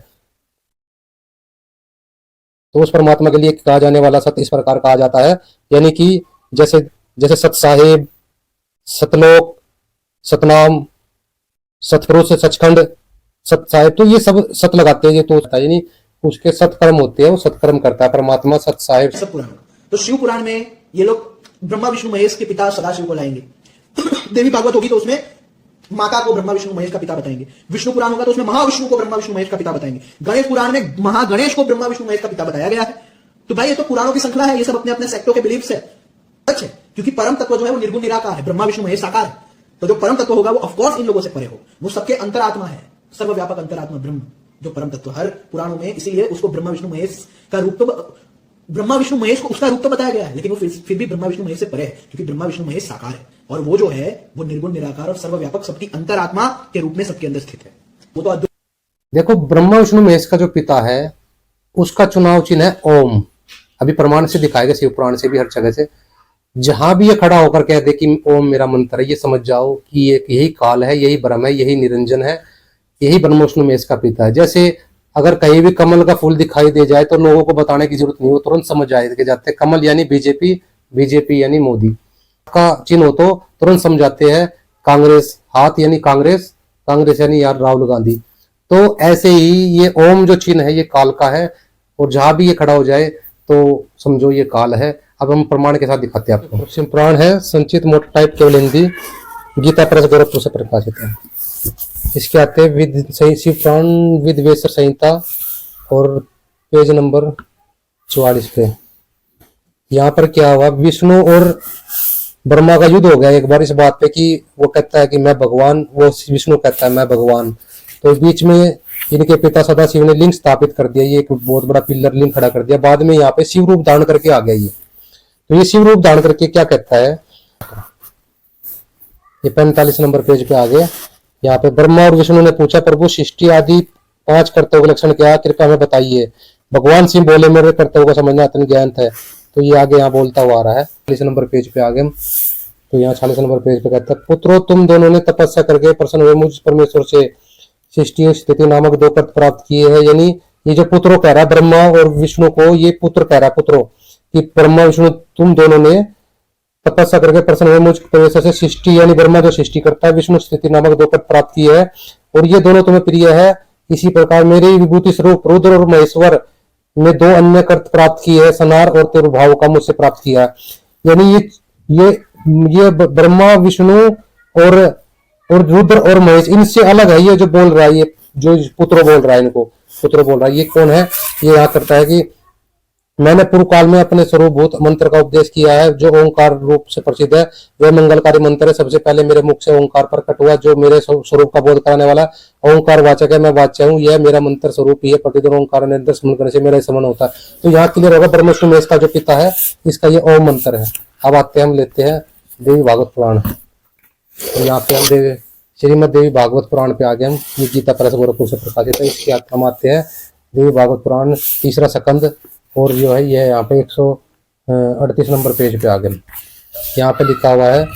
तो उस परमात्मा के लिए कहा जाने वाला सत्य इस प्रकार कहा जाता है, यानी कि जैसे जैसे सत साहेब, सतलोक, सतनाम, सतपुरुष, सचखंड, सत साहेब, तो ये सब सत लगाते हैं। ये तो यानी उसके सत्कर्म होते हैं, वो सत्कर्म करता है परमात्मा सत साहेब। सब पुराण, तो शिव पुराण में ये लोग ब्रह्मा विष्णु महेश के पिता सदाशिव को लाएंगे। देवी भागवत होगी तो उसमें माता को ब्रह्मा विष्णु महेश का पिता बताएंगे। विष्णु पुराण होगा तो उसमें महाविष्णु को ब्रह्मा विष्णु महेश का पिता बताएंगे। गणेश पुराण में महागणेश को ब्रह्मा विष्णु महेश का पिता बताया गया है। तो भाई ये तो पुराणों की श्रृंखला है, ये सब अपने अपने सेक्टों के बिलीफ्स है, सच है। क्योंकि परम तत्व जो है वो निर्गुण निराकार है, ब्रह्मा विष्णु महेश साकार है। तो जो परम तत्व होगा वो ऑफकोर्स इन लोगों से परे हो, वो सबके अंतरात्मा है, सर्वव्यापक अंतरात्मा ब्रह्म जो परम तत्व हर पुराणों में, इसीलिए उसको ब्रह्मा विष्णु महेश का रूप तो ब्रह्मा विष्णु महेश को उसका रूप तो बताया गया है, लेकिन वो फिर भी ब्रह्मा विष्णु महेश से परे है, क्योंकि ब्रह्मा विष्णु महेश साकार है और वो जो है वो निर्गुण निराकार और सर्वव्यापक सबकी अंतरात्मा के रूप में सबके अंदर स्थित है। वो तो देखो ब्रह्मा विष्णु महेश का जो पिता है उसका चुनाव चिन्ह है ओम। अभी प्रमाण से दिखाएगा, शिव पुराण से भी, हर जगह से, जहां भी ये खड़ा होकर कह दे कि ओम मेरा मंत्र है, ये समझ जाओ कि यही काल है, यही ब्रह्म है, यही निरंजन है, यही ब्रह्मा विष्णु महेश का पिता है। जैसे अगर कहीं भी कमल का फूल दिखाई दे जाए तो लोगों को बताने की जरूरत नहीं, वो तुरंत समझ जाते हैं कमल यानी बीजेपी, बीजेपी यानी मोदी का चिन्ह हो तो तुरंत समझाते हैं कांग्रेस, हाथ यानी कांग्रेस, कांग्रेस यानी यार राहुल गांधी। तो ऐसे ही ये ओम जो चिन्ह है ये काल का है, और जहां भी ये खड़ा हो जाए तो समझो ये काल है। अब हम प्रमाण के साथ दिखाते हैं आपको। शिव पुराण है, संचित मोटा टाइप केवल हिंदी, गीता प्रेस गोरखपुर से प्रकाशित है। इसके आते हैं विद शिव पुराण विद वेसर संहिता और पेज नंबर 44 पे। यहाँ पर क्या हुआ, विष्णु और ब्रह्मा का युद्ध हो गया एक बार इस बात पे कि वो कहता है कि मैं भगवान, वो विष्णु कहता है मैं भगवान। तो बीच में इनके पिता सदाशिव ने लिंग स्थापित कर दिया, ये एक बहुत बड़ा पिलर लिंग खड़ा कर दिया। बाद में यहाँ पे शिव रूप धारण करके आ गया ये। तो ये शिव रूप धारण करके क्या कहता है, ये 45 नंबर पेज पे आ गए। यहाँ पे ब्रह्मा और विष्णु ने पूछा, प्रभु सृष्टि आदि 5 कर्तव्य लक्षण क्या, कृपया हमें बताइए। भगवान सिंह बोले, मेरे कर्तव्य को समझना अत्यंत ज्ञान है। तो ये आगे यहाँ बोलता हुआ आ रहा है 40 नंबर पेज पे आगे। तो यहाँ 40 नंबर पेज पे कहता है, पुत्रो तुम दोनों ने तपस्या करके प्रसन्न हुए मुझ परमेश्वर से सृष्टि स्थिति नामक 2 कर्त प्राप्त किए हैं। यानी ये जो पुत्रो कह रहा है ब्रह्मा और विष्णु को, ये पुत्र कह रहा है पुत्रो कि ब्रह्मा विष्णु तुम दोनों ने तपस्या करके प्रसन्न हुए मुझ परमेश्वर से सृष्टि, यानी ब्रह्मा जो सृष्टि करता है, विष्णु स्थिति नामक 2 कर्त प्राप्त किए है, और ये दोनों तुम्हें प्रिय है। इसी प्रकार मेरे विभूति स्वरूप रुद्र और महेश्वर में 2 अन्य कर्त प्राप्त किए है, सनार और तिरुभाव का मुझसे प्राप्त किया। यानी ये ब्रह्मा विष्णु और रुद्र और महेश इनसे अलग है। ये जो बोल रहा है, ये जो पुत्र बोल रहा है, इनको पुत्र बोल रहा है, ये कौन है, ये यहाँ करता है कि मैंने पूर्व काल में अपने स्वरूपभूत मंत्र का उपदेश किया है जो ओंकार रूप से प्रसिद्ध है। वह मंगलकारी मंत्र है। सबसे पहले मेरे मुख से ओंकार प्रकट हुआ जो मेरे स्वरूप का बोध कराने वाला ओंकार वाचक है। मैं वाच्य हूँ, यह मेरा मंत्र स्वरूप ही है। प्रतिदिन ओंकार निरंतर स्मरण करने से मेरा समन होता है। तो यहाँ क्लियर होगा ब्रह्मा विष्णु महेश का जो पिता है इसका ये ओम मंत्र है। अब आते हैं, हम लेते हैं देवी भागवत पुराण। तो यहाँ पे हम श्रीमद देवी भागवत पुराण पे आ गए। हम ये गीता प्रेस गोरखपुर से प्रकाशित है। इसके हम आते हैं देवी भागवत पुराण 3रा स्कंद, और जो है यह यहाँ पे 138 नंबर पेज पे आ गए। यहाँ पे लिखा हुआ है,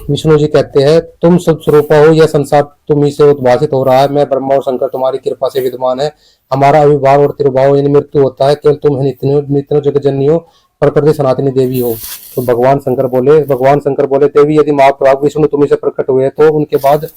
विष्णु जी कहते हैं तुम सदस्वरूप हो, यह संसार तुम ही से उद्भासित हो रहा है, मैं ब्रह्मा और शंकर तुम्हारी कृपा से विद्यमान है, हमारा अविभाव और तिरुभाव यानी मृत्यु होता है, केवल तुम नित्य जगत जननी हो, प्रकृति सनातनी देवी हो। तो भगवान शंकर बोले देवी यदि महाप्रभु विष्णु तुम्ही से प्रकट हुए तो उनके बाद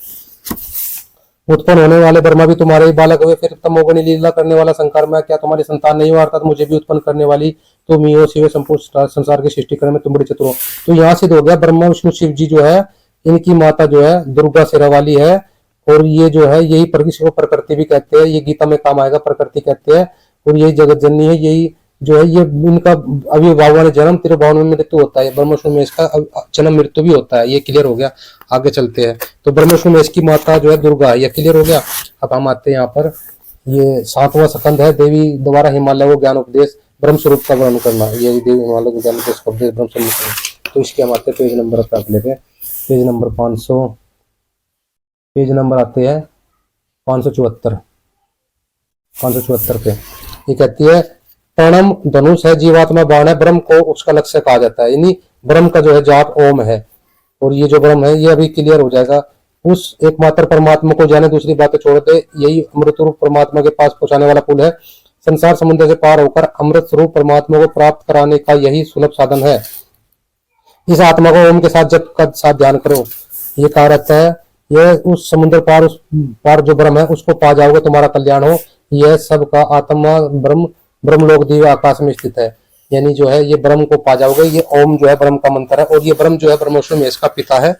उत्पन्न होने वाले ब्रह्मा भी तुम्हारे ही बालक हुए, फिर तमोगुणी लीला करने वाला शंकर मैं क्या तुम्हारी संतान नहीं हुआ, अर्थात मुझे भी उत्पन्न करने वाली तुम ही हो, शिव संपूर्ण संसार की सृष्टि करने में तुम बड़ी चतुर हो। तो यहाँ सिद्ध हो गया ब्रह्मा विष्णु शिव जी जो है इनकी माता जो है दुर्गा शेरा वाली है, और ये जो है यही प्रकृति भी कहते हैं, ये गीता में काम आएगा, प्रकृति कहते हैं, और यही जगत जननी है, यही जो है ये इनका अविभाव वाले जन्म तिरुभाव में मृत्यु होता है, ब्रह्मा विष्णु महेश का जन्म मृत्यु भी होता है, ये क्लियर हो गया। आगे चलते हैं, तो ब्रह्मा विष्णु महेश की माता जो है दुर्गा है, ये क्लियर हो गया। अब हम आते हैं यहाँ पर, ये 7वां स्कंद है, देवी द्वारा हिमालय को ज्ञान उपदेश ब्रह्म स्वरूप का वर्णन करना, ये देवी हिमालय को ज्ञान उपदेश का उपदेश ब्रह्म स्वरूप। तो इसके हम आते हैं पेज नंबर पर लेते, पेज नंबर 500, पेज नंबर आते हैं 574 पे। ये कहती है प्रणम धनुष है, जीवात्मा बाण है, ब्रह्म को उसका लक्ष्य कहा जाता है, यानी ब्रह्म का जो है जाप ओम है, और ये जो ब्रह्म है ये अभी क्लियर हो जाएगा। उस एकमात्र परमात्मा को जाने, दूसरी बातें छोड़ दे, यही अमृत रूप परमात्मा के पास पहुंचाने वाला पुल है। संसार समुद्र से पार होकर अमृत स्वरूप परमात्मा को प्राप्त कराने का यही सुलभ साधन है। इस आत्मा को ओम के साथ जप का साथ ध्यान करो। ये कहा रहता है यह उस समुद्र पार, उस पार जो ब्रह्म है उसको पा जाओगे, तुम्हारा कल्याण हो। यह सब का आत्मा ब्रह्मलोक दिव्य आकाश में स्थित है, यानी जो है ये ब्रह्म को पा जाओगे। ये ओम जो है ब्रह्म का मंत्र है, और ये ब्रह्म जो है ब्रह्म विष्णु महेश का पिता है।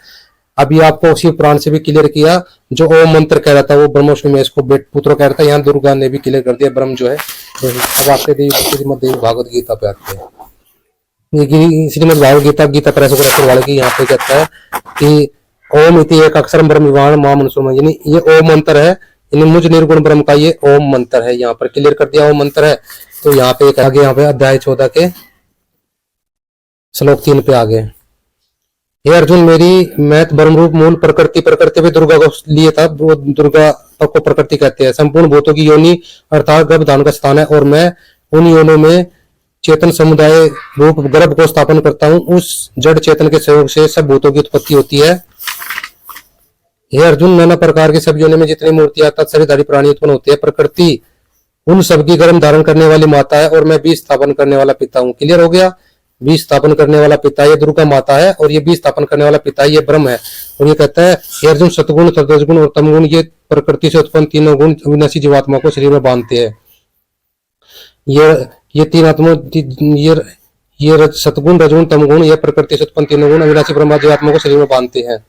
अभी आपको शिव पुराण से भी क्लियर किया, जो ओम मंत्र कह रहा था वो ब्रह्म विष्णु महेश को पुत्र कह रहा था, यहाँ दुर्गा ने भी क्लियर कर दिया ब्रह्म जो है। अब आपके देवी भागवत गीता पे आते हैं। ये श्रीमद भागवत गीता गीता प्रेस वाले की यहाँ पे कहता है कि ओम इति एक अक्षर ब्रह्म विवाण मां मनुष्य, यानी ये ओम मंत्र है, यानी मुझ निर्गुण ब्रह्म का ये ओम मंत्र है। यहाँ पर क्लियर कर दिया ओम मंत्र है। तो यहाँ पे आगे, यहाँ पे अध्याय 14 के श्लोक 3 पे आगे, हे अर्जुन मैं ब्रह्म रूप मूल प्रकृति भी दुर्गा को लिए था, वो दुर्गा को प्रकृति कहते हैं। संपूर्ण भूतों की योनि अर्थात गर्भधान का स्थान है, और मैं उन योनों में चेतन समुदाय रूप गर्भ को स्थापन करता हूँ। उस जड़ चेतन के सहयोग से सब भूतों की उत्पत्ति होती है। हे अर्जुन नाना प्रकार के सब योनि में जितनी मूर्तियां अर्थात शरीरधारी प्राणी उत्पन्न होते हैं, प्रकृति उन सबकी गर्भ धारण करने वाली माता है, और मैं बीज स्थापन करने वाला पिता हूँ। क्लियर हो गया, बीज स्थापन करने वाला पिता ये दुर्गा माता है, और ये बीज स्थापन करने वाला पिता ये ब्रह्म है। और ये कहता है हे अर्जुन सतगुण रजगुण और तमगुण ये प्रकृति से उत्पन्न तीनों गुण अविनाशी जीवात्मा को शरीर में बांधते हैं। ये तीन आत्मा ये सतगुण रजगुण तमगुण ये प्रकृति से उत्पन्न तीनों गुण अविनाशी ब्रह्मा जीवात्मा को शरीर में बांधते हैं।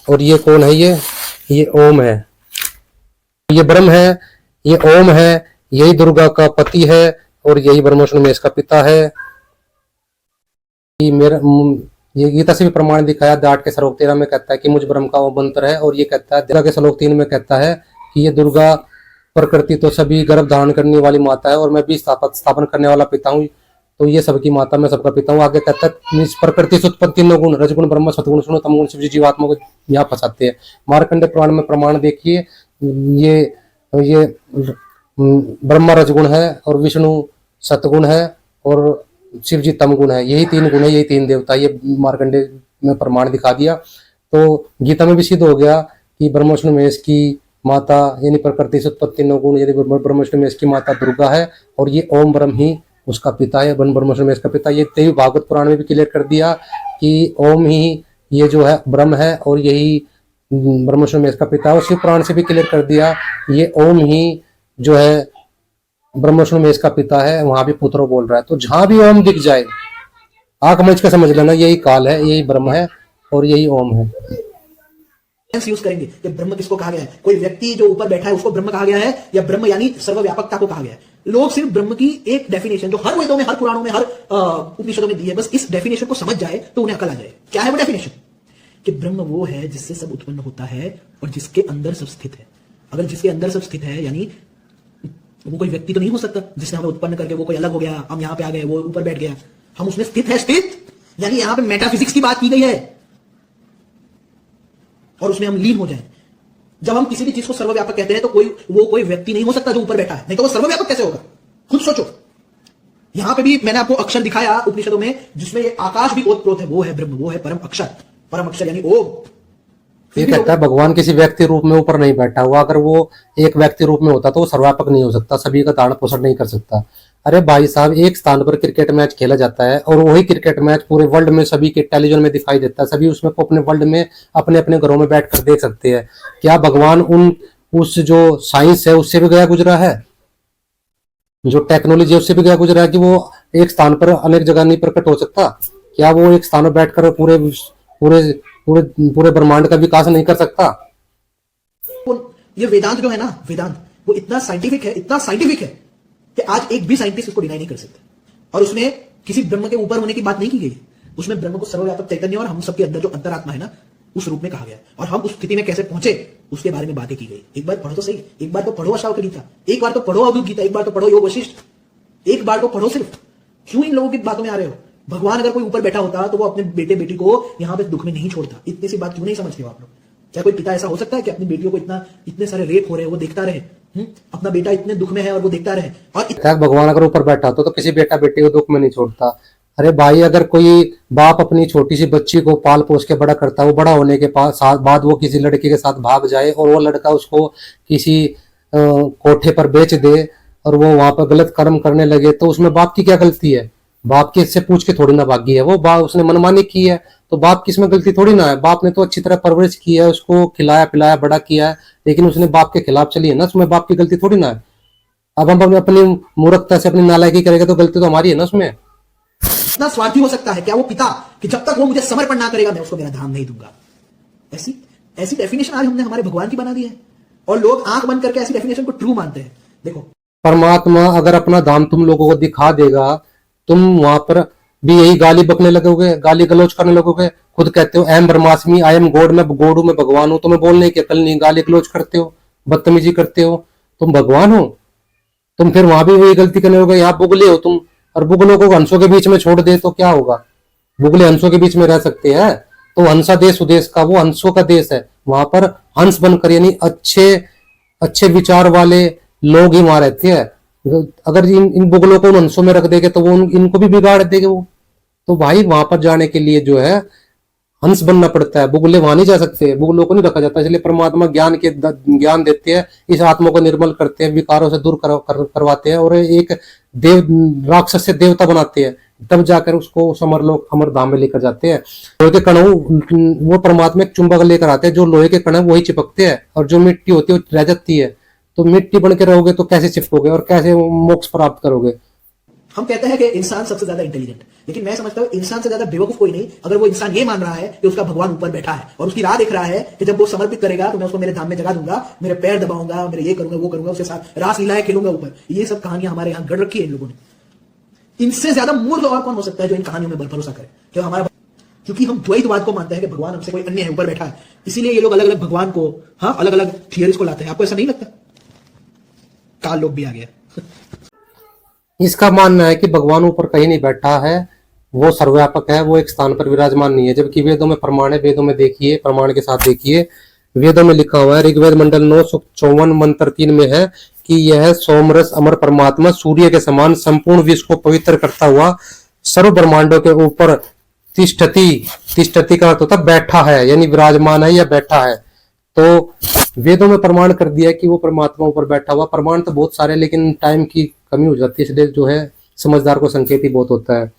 और ये कौन है? ये ओम है, ये ब्रह्म है, ये ओम है, यही दुर्गा का पति है, और यही ब्रह्म विष्णु महेश का पिता है। ये गीता से भी प्रमाण दिखाया, 8 के श्लोक 13 में कहता है कि मुझ ब्रह्म का वो मंत्र है, और ये कहता है 13 के श्लोक 3 में कहता है कि ये दुर्गा प्रकृति तो सभी गर्भ धारण करने वाली माता है, और मैं भी स्थापन करने वाला पिता हूँ। तो ये सबकी माता, मैं सबका पिता हूँ। आगे कहता है प्रकृति से उत्पन्न तीनों गुण रजगुण ब्रह्म सतगुण सुनो तमगुण शिव जीवात्मा को यहाँ फंसाते हैं। मार्कंडे पुराण में प्रमाण देखिए, ये ब्रह्मा रजगुण है, और विष्णु सतगुण है, और शिव जी तमगुण है। यही 3 गुण है, यही 3 देवता, ये मार्कंडे में प्रमाण दिखा दिया। तो गीता में भी सिद्ध हो गया कि ब्रह्म विष्णु महेश की माता यानी प्रकृति से उत्पत्ति 9 गुण यदि ब्रह्म विष्णु महेश की माता दुर्गा है, और ये ओम ब्रह्म ही उसका पिता है, ब्रह्म विष्णु महेश का पिता। ये देवी भागवत पुराण में भी क्लियर कर दिया कि ओम ही ये जो है ब्रह्म है, और यही ब्रह्म विष्णु महेश का पिता है। और शिव पुराण से भी क्लियर कर दिया ये ओम ही जो है ब्रह्म विष्णु महेश का पिता है, वहां भी पुत्रो बोल रहा है। तो जहां भी ओम दिख जाए आंख मच के समझ लेना यही काल है, यही ब्रह्म है, और यही ओम है। यूज करेंगे कि ब्रह्म किसको कहा गया है। कोई व्यक्ति जो ऊपर बैठा है उसको ब्रह्म कहा गया है, या ब्रह्म यानी सर्वव्यापकता को कहा गया है। लोग सिर्फ ब्रह्म की एक डेफिनेशन जो हर वेदों में, हर पुराणों में, हर उपनिषदों में दी है, बस इस डेफिनेशन को समझ जाए तो उन्हें अकल आ जाए। क्या है वो डेफिनेशन? कि ब्रह्म वो है जिससे सब उत्पन्न होता है और जिसके अंदर सब स्थित है। अगर जिसके अंदर सब स्थित है यानी वो कोई व्यक्ति तो नहीं हो सकता जिसने हमें उत्पन्न करके वो कोई अलग हो गया, हम यहां पे आ गए, वो ऊपर बैठ गया। हम उसमें स्थित है, स्थित यानी यहां पे मेटाफिजिक्स की बात की गई है, और उसमें हम लीन हो जाएं। जब हम किसी भी चीज को सर्वव्यापक कहते हैं तो कोई व्यक्ति नहीं हो सकता जो ऊपर बैठा है, नहीं तो वो सर्वव्यापक कैसे होगा? खुद सोचो। यहां पे भी मैंने आपको अक्षर दिखाया उपनिषदों में, जिसमें ये आकाश भी ओतप्रोत है, वो है ब्रह्म, वो है परम अक्षर यानी ओम। ये कहता है भगवान किसी व्यक्ति रूप में ऊपर नहीं बैठा हुआ, अगर वो एक व्यक्ति रूप में होता तो वो सर्वव्यापक नहीं हो सकता, सभी का धारण पोषण नहीं कर सकता। अरे भाई साहब, एक स्थान पर क्रिकेट मैच खेला जाता है और वही क्रिकेट मैच पूरे वर्ल्ड में सभी के टेलीविजन में दिखाई देता है, सभी उसमें को अपने वर्ल्ड में अपने अपने घरों में बैठकर देख सकते हैं। क्या भगवान उस जो साइंस है उससे भी गया गुजरा है, जो टेक्नोलॉजी है उससे भी गया गुजरा है कि वो एक स्थान पर अनेक जगह नहीं प्रकट हो सकता? क्या वो एक स्थान पर बैठकर पूरे पूरे पूरे पूरे ब्रह्मांड का विकास नहीं कर सकता? ये वेदांत जो है ना, वेदांत वो इतना साइंटिफिक है, इतना साइंटिफिक है कि आज एक भी साइंटिस्ट इसको डिनाई नहीं कर सकता। और उसमें किसी ब्रह्म के ऊपर होने की बात नहीं की गई, उसमें ब्रह्म को सर्वव्यापक चैतन्य और हम सबके अंदर जो अंतरात्मा है ना, उस रूप में कहा गया है। और हम उस स्थिति में कैसे पहुंचे उसके बारे में बातें की गई। एक बार पढ़ो तो सही, एक बार तो पढ़ो अष्टावक्र गीता, एक बार तो पढ़ो अवधूत गीता, एक बार तो पढ़ो योग वशिष्ठ, एक बार तो पढ़ो सिर्फ। क्यों इन लोगों की बातों में आ रहे हो? भगवान अगर कोई ऊपर बैठा होता तो वो अपने बेटे बेटी को यहां पे दुख में नहीं छोड़ता। इतनी सी बात क्यों नहीं समझते हो आप लोग? क्या कोई पिता ऐसा हो सकता है कि अपनी बेटियों को इतने सारे रेप हो रहे हैं वो देखता रहे? अपना बेटा इतने दुख में है और वो देखता रहे? और भगवान अगर ऊपर बैठा होता तो किसी बेटा बेटी को दुख में नहीं छोड़ता। अरे भाई, अगर कोई बाप अपनी छोटी सी बच्ची को पाल पोस के बड़ा करता है, वो बड़ा होने के बाद वो किसी लड़के के साथ भाग जाए और वो लड़का उसको किसी कोठे पर बेच दे और वो वहां पर गलत कर्म करने लगे, तो उसमें बाप की क्या गलती है? बाप की इससे पूछ के थोड़ी ना भागी है वो, बाप उसने मनमानी की है तो बाप की इसमें गलती थोड़ी ना है। बाप ने तो अच्छी तरह परवरिश की है, उसको खिलाया पिलाया बड़ा किया है, लेकिन उसने बाप के खिलाफ चली है ना, उसमें बाप की गलती थोड़ी ना है। अब हम अपनी मूर्खता से अपनी नालायकी करेंगे तो गलती तो हमारी है ना उसमें। इतना स्वार्थी हो सकता है क्या वो पिता कि जब तक वो मुझे समर्पण ना करेगा मैं उसको मेरा धाम नहीं दूंगा? ऐसी ऐसी डेफिनेशन आज हमने हमारे भगवान की बना दी है और लोग आंख बंद करके ऐसी डेफिनेशन को ट्रू मानते हैं। देखो, परमात्मा अगर अपना धाम तुम लोगों को दिखा देगा, तुम वहां पर भी यही गाली बकने लगोगे, गाली गलौज करने लगोगे। खुद कहते हो एम ब्रह्मास्मि, आई एम गॉड, मैं गॉड हूं, मैं भगवान हूं, तुम्हें बोलने की अकल नहीं, गाली गलौज करते हो, बदतमीजी करते हो, तुम भगवान हो? तुम फिर वहां भी वही गलती करने लगोगे, यहाँ बुगले हो तुम, और बुगलों को हंसों के बीच में छोड़ दे तो क्या होगा? बुगले हंसों के बीच में रह सकते हैं? तो हंसा देश उदेश का, वो हंसों का देश है, वहां पर हंस बनकर यानी अच्छे विचार वाले लोग ही वहां रहते हैं। अगर इन बुगलों को हंसों में रख देंगे तो वो इनको भी बिगाड़ देंगे वो। तो भाई वहां पर जाने के लिए जो है हंस बनना पड़ता है, बुगले वहां नहीं जा सकते, बुगलों को नहीं रखा जाता। इसलिए परमात्मा ज्ञान देते हैं, इस आत्मा को निर्मल करते हैं, विकारों से दूर करवाते हैं और एक राक्षस से देवता बनाते हैं, तब जाकर उसको समरलोक अमर धाम में लेकर जाते हैं। लोहे के कण वो परमात्मा एक चुंबक लेकर आते हैं, जो लोहे के कण है वही चिपकते हैं और जो मिट्टी होती है वो रह जाती है। तो मिट्टी बन के रहोगे तो कैसे चिपकोगे और कैसे मोक्ष प्राप्त करोगे? हम कहते हैं कि इंसान सबसे ज्यादा इंटेलिजेंट, लेकिन मैं समझता हूं इंसान से ज्यादा बेवकूफ कोई नहीं अगर वो इंसान ये मान रहा है कि उसका भगवान ऊपर बैठा है और उसकी राह देख रहा है कि जब वो समर्पित करेगा तो मैं उसको मेरे धाम में जगा दूंगा, मेरे पैर दबाऊंगा, मेरे ये करूंगा वो करूंगा, उसके साथ रास लीलाएं खेलूंगा ऊपर। ये सब कहानियां हमारे यहाँ गढ़ रखी है इन लोगों ने। इनसे ज्यादा मूर्ख और कौन हो सकता है जो इन कहानियों में भरोसा करे? जो हमारा, क्योंकि हम द्वैतवाद को मानते हैं कि भगवान हमसे कोई अन्य है, ऊपर बैठा है, इसीलिए ये लोग अलग अलग भगवान को, हाँ, अलग अलग थियरीज को लाते हैं। आपको ऐसा नहीं लगता? काल लोग भी आ गया। इसका मानना है कि भगवान ऊपर कहीं नहीं बैठा है, वो सर्वव्यापक है, वो एक स्थान पर विराजमान नहीं है, जबकि वेदों में प्रमाण है। वेदों में देखिए, प्रमाण के साथ देखिए, वेदों में लिखा हुआ है, ऋग्वेद मंडल 9 सूक्त 54 मंत्र 3 में है कि यह सोमरस अमर परमात्मा सूर्य के समान संपूर्ण विश्व को पवित्र करता हुआ सर्व ब्रह्मांडों के ऊपर तिष्ठति का अर्थ होता है बैठा है, यानी विराजमान है या बैठा है। तो वेदों में प्रमाण कर दिया कि वो परमात्मा ऊपर बैठा हुआ। प्रमाण तो बहुत सारे, लेकिन टाइम की कमी हो जाती है, इसलिए जो है समझदार को संकेत ही बहुत होता है।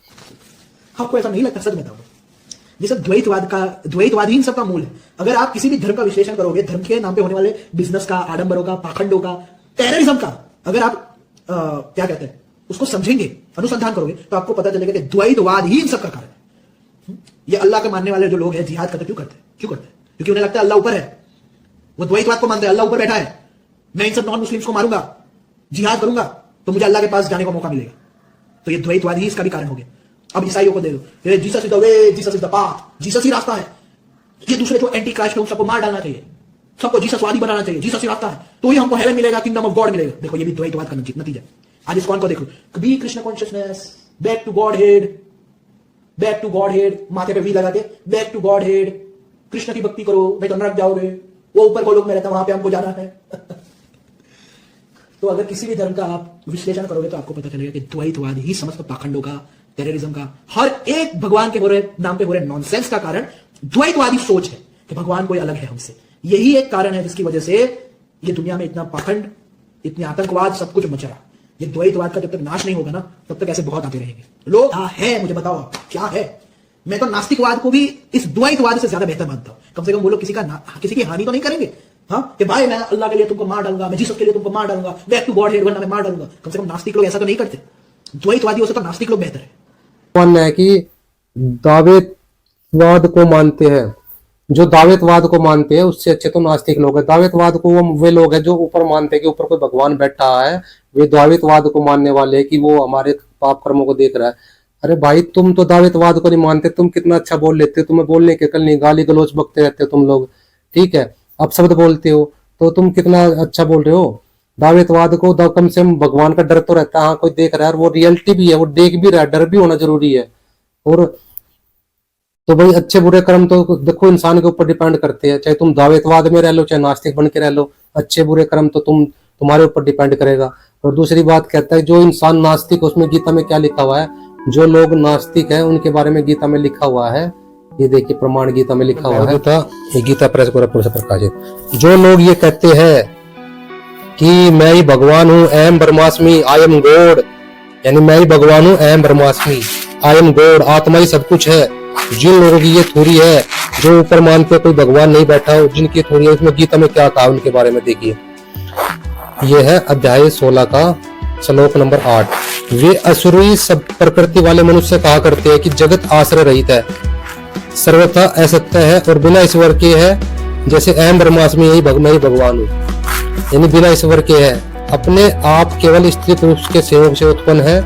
आपको ऐसा नहीं लगता? सच बताओ, ये सब द्वैतवाद ही इन सबका मूल है। अगर आप किसी भी धर्म का विश्लेषण करोगे, धर्म के नाम पे होने वाले बिजनेस का, आडंबरों का, पाखंडों का, टेररिज्म का, अगर आप क्या कहते हैं उसको समझेंगे, अनुसंधान करोगे, तो आपको पता चलेगा कि द्वैतवाद ही इन सबका कारण है। ये अल्लाह के मानने वाले जो लोग हैं जिहाद करते क्यों करते हैं? क्योंकि उन्हें लगता है अल्लाह ऊपर है। वो द्वैतवाद को मानते हैं, अल्लाह ऊपर बैठा है, मैं इन सब नॉन मुस्लिम्स को मारूंगा, जिहाद करूंगा तो मुझे अल्लाह के पास जाने का मौका मिलेगा। तो ये द्वैतवाद ही इसका भी कारण हो गया। अब ईसाइयों को दे दो, Jesus is the way, Jesus is the path, Jesus ही रास्ता है। ये दूसरे जो एंटी क्राइस्ट है सबको मार डालना चाहिए, सबको जीससवादी बनाना चाहिए, जीसस ही रास्ता है, तो ही हमको हेवन मिलेगा, किंगडम ऑफ गॉड मिलेगा। देखो, ये भी द्वैतवाद का नतीजा। आज इस कौन को देखो, be Krishna consciousness, back to Godhead, माथे पे वी लगा के back to Godhead, Krishna की भक्ति करो नहीं तो नरक जाओगे, वो ऊपर को लोग में रहता वहां पे हमको जाना है। तो अगर किसी भी धर्म का आप विश्लेषण करोगे तो आपको पता चलेगा कि द्वैतवाद ही समस्त पाखंडों का, टेररिज्म का, हर एक भगवान के हो रहे नाम पे हो रहे नॉनसेंस का कारण द्वैतवादी सोच है कि भगवान कोई अलग है हमसे। यही एक कारण है जिसकी वजह से ये दुनिया में इतना पाखंड, इतने आतंकवाद, सब कुछ मच रहा। ये द्वैतवाद का जब तक नाश नहीं होगा ना, तब तक ऐसे बहुत आते रहेंगे लोग। क्या है, मुझे बताओ आप, क्या है? मैं तो नास्तिकवाद को भी इस द्वैतवाद से ज्यादा बेहतर मानता हूं। कम से कम वो लोग किसी की हानि तो नहीं करेंगे। हाँ कि भाई मैं अल्लाह के लिए तुमको मार डालूंगा, मैं जीसस के लिए तुमको मार डालूंगा, बैक टू गॉड हेड वरना मैं मार डालूंगा। कम से कम नास्तिक लोग ऐसा तो नहीं करते। द्वैतवादियों से तो नास्तिक लोग बेहतर है। मानना है कि दावेतवाद को मानते हैं, जो दावेतवाद को मानते हैं उससे अच्छे तो नास्तिक लोग हैं। दावेतवाद को वे लोग हैं जो ऊपर मानते हैं कि ऊपर कोई भगवान बैठा है, वे दावेतवाद को मानने वाले हैं कि वो हमारे पाप कर्मों को देख रहा है। अरे भाई तुम तो दावेतवाद को नहीं मानते, तुम कितना अच्छा बोल लेते हो, तुम्हें बोलने के कल नहीं, गाली गलौज बकते रहते हो तुम लोग, ठीक है, अब शब्द बोलते हो तो तुम कितना अच्छा बोल रहे हो। दावेतवाद को कम से कम भगवान का डर तो रहता है, हाँ कोई देख रहा है, और वो रियलिटी भी है, वो देख भी रहा है, डर भी होना जरूरी है। और तो भाई अच्छे बुरे कर्म तो देखो इंसान के ऊपर डिपेंड करते हैं, चाहे तुम दावेतवाद में रह लो चाहे नास्तिक बन के रह लो, अच्छे बुरे कर्म तो तुम्हारे ऊपर डिपेंड करेगा। और दूसरी बात कहता है जो इंसान नास्तिक, उसमें गीता में क्या लिखा हुआ है, जो लोग नास्तिक हैं उनके बारे में गीता में लिखा हुआ है, ये देखिए प्रमाण गीता में लिखा हुआ है, गीता प्रेस गोरखपुर से प्रकाशित। जो लोग ये कहते हैं कि मैं ही भगवान हूँ, अहम ब्रह्मास्मि, आई एम गॉड, यानी मैं ही भगवान हूँ, अहम ब्रह्मास्मि, आई एम गॉड, आत्मा ही सब कुछ है, जिन लोगों की ये थ्योरी है, जो ऊपर मानते कोई भगवान नहीं बैठा हो, जिनकी थ्योरी है, उसमें गीता में क्या कहा उनके बारे में देखिए। ये है अध्याय 16 का श्लोक नंबर 8। वे असुरी सब प्रकृति वाले मनुष्य कहा करते हैं कि जगत आश्रय रहित है, सर्वथा असत्य है और बिना ईश्वर के है, जैसे अहम ब्रह्मास्मि यही मैं ही भगवान हूँ, यानी बिना ईश्वर के है, अपने आप केवल स्त्री पुरुष के सहयोग से उत्पन्न है,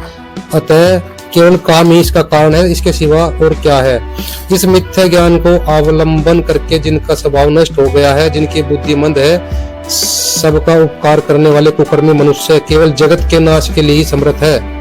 अतः केवल काम ही इसका कारण है, इसके सिवा और क्या है। इस मिथ्या ज्ञान को अवलंबन करके जिनका स्वभाव नष्ट हो गया है, जिनकी बुद्धि मंद है, सबका उपकार करने वाले कुकर्मी मनुष्य केवल जगत के नाश के लिए ही समर्थ है।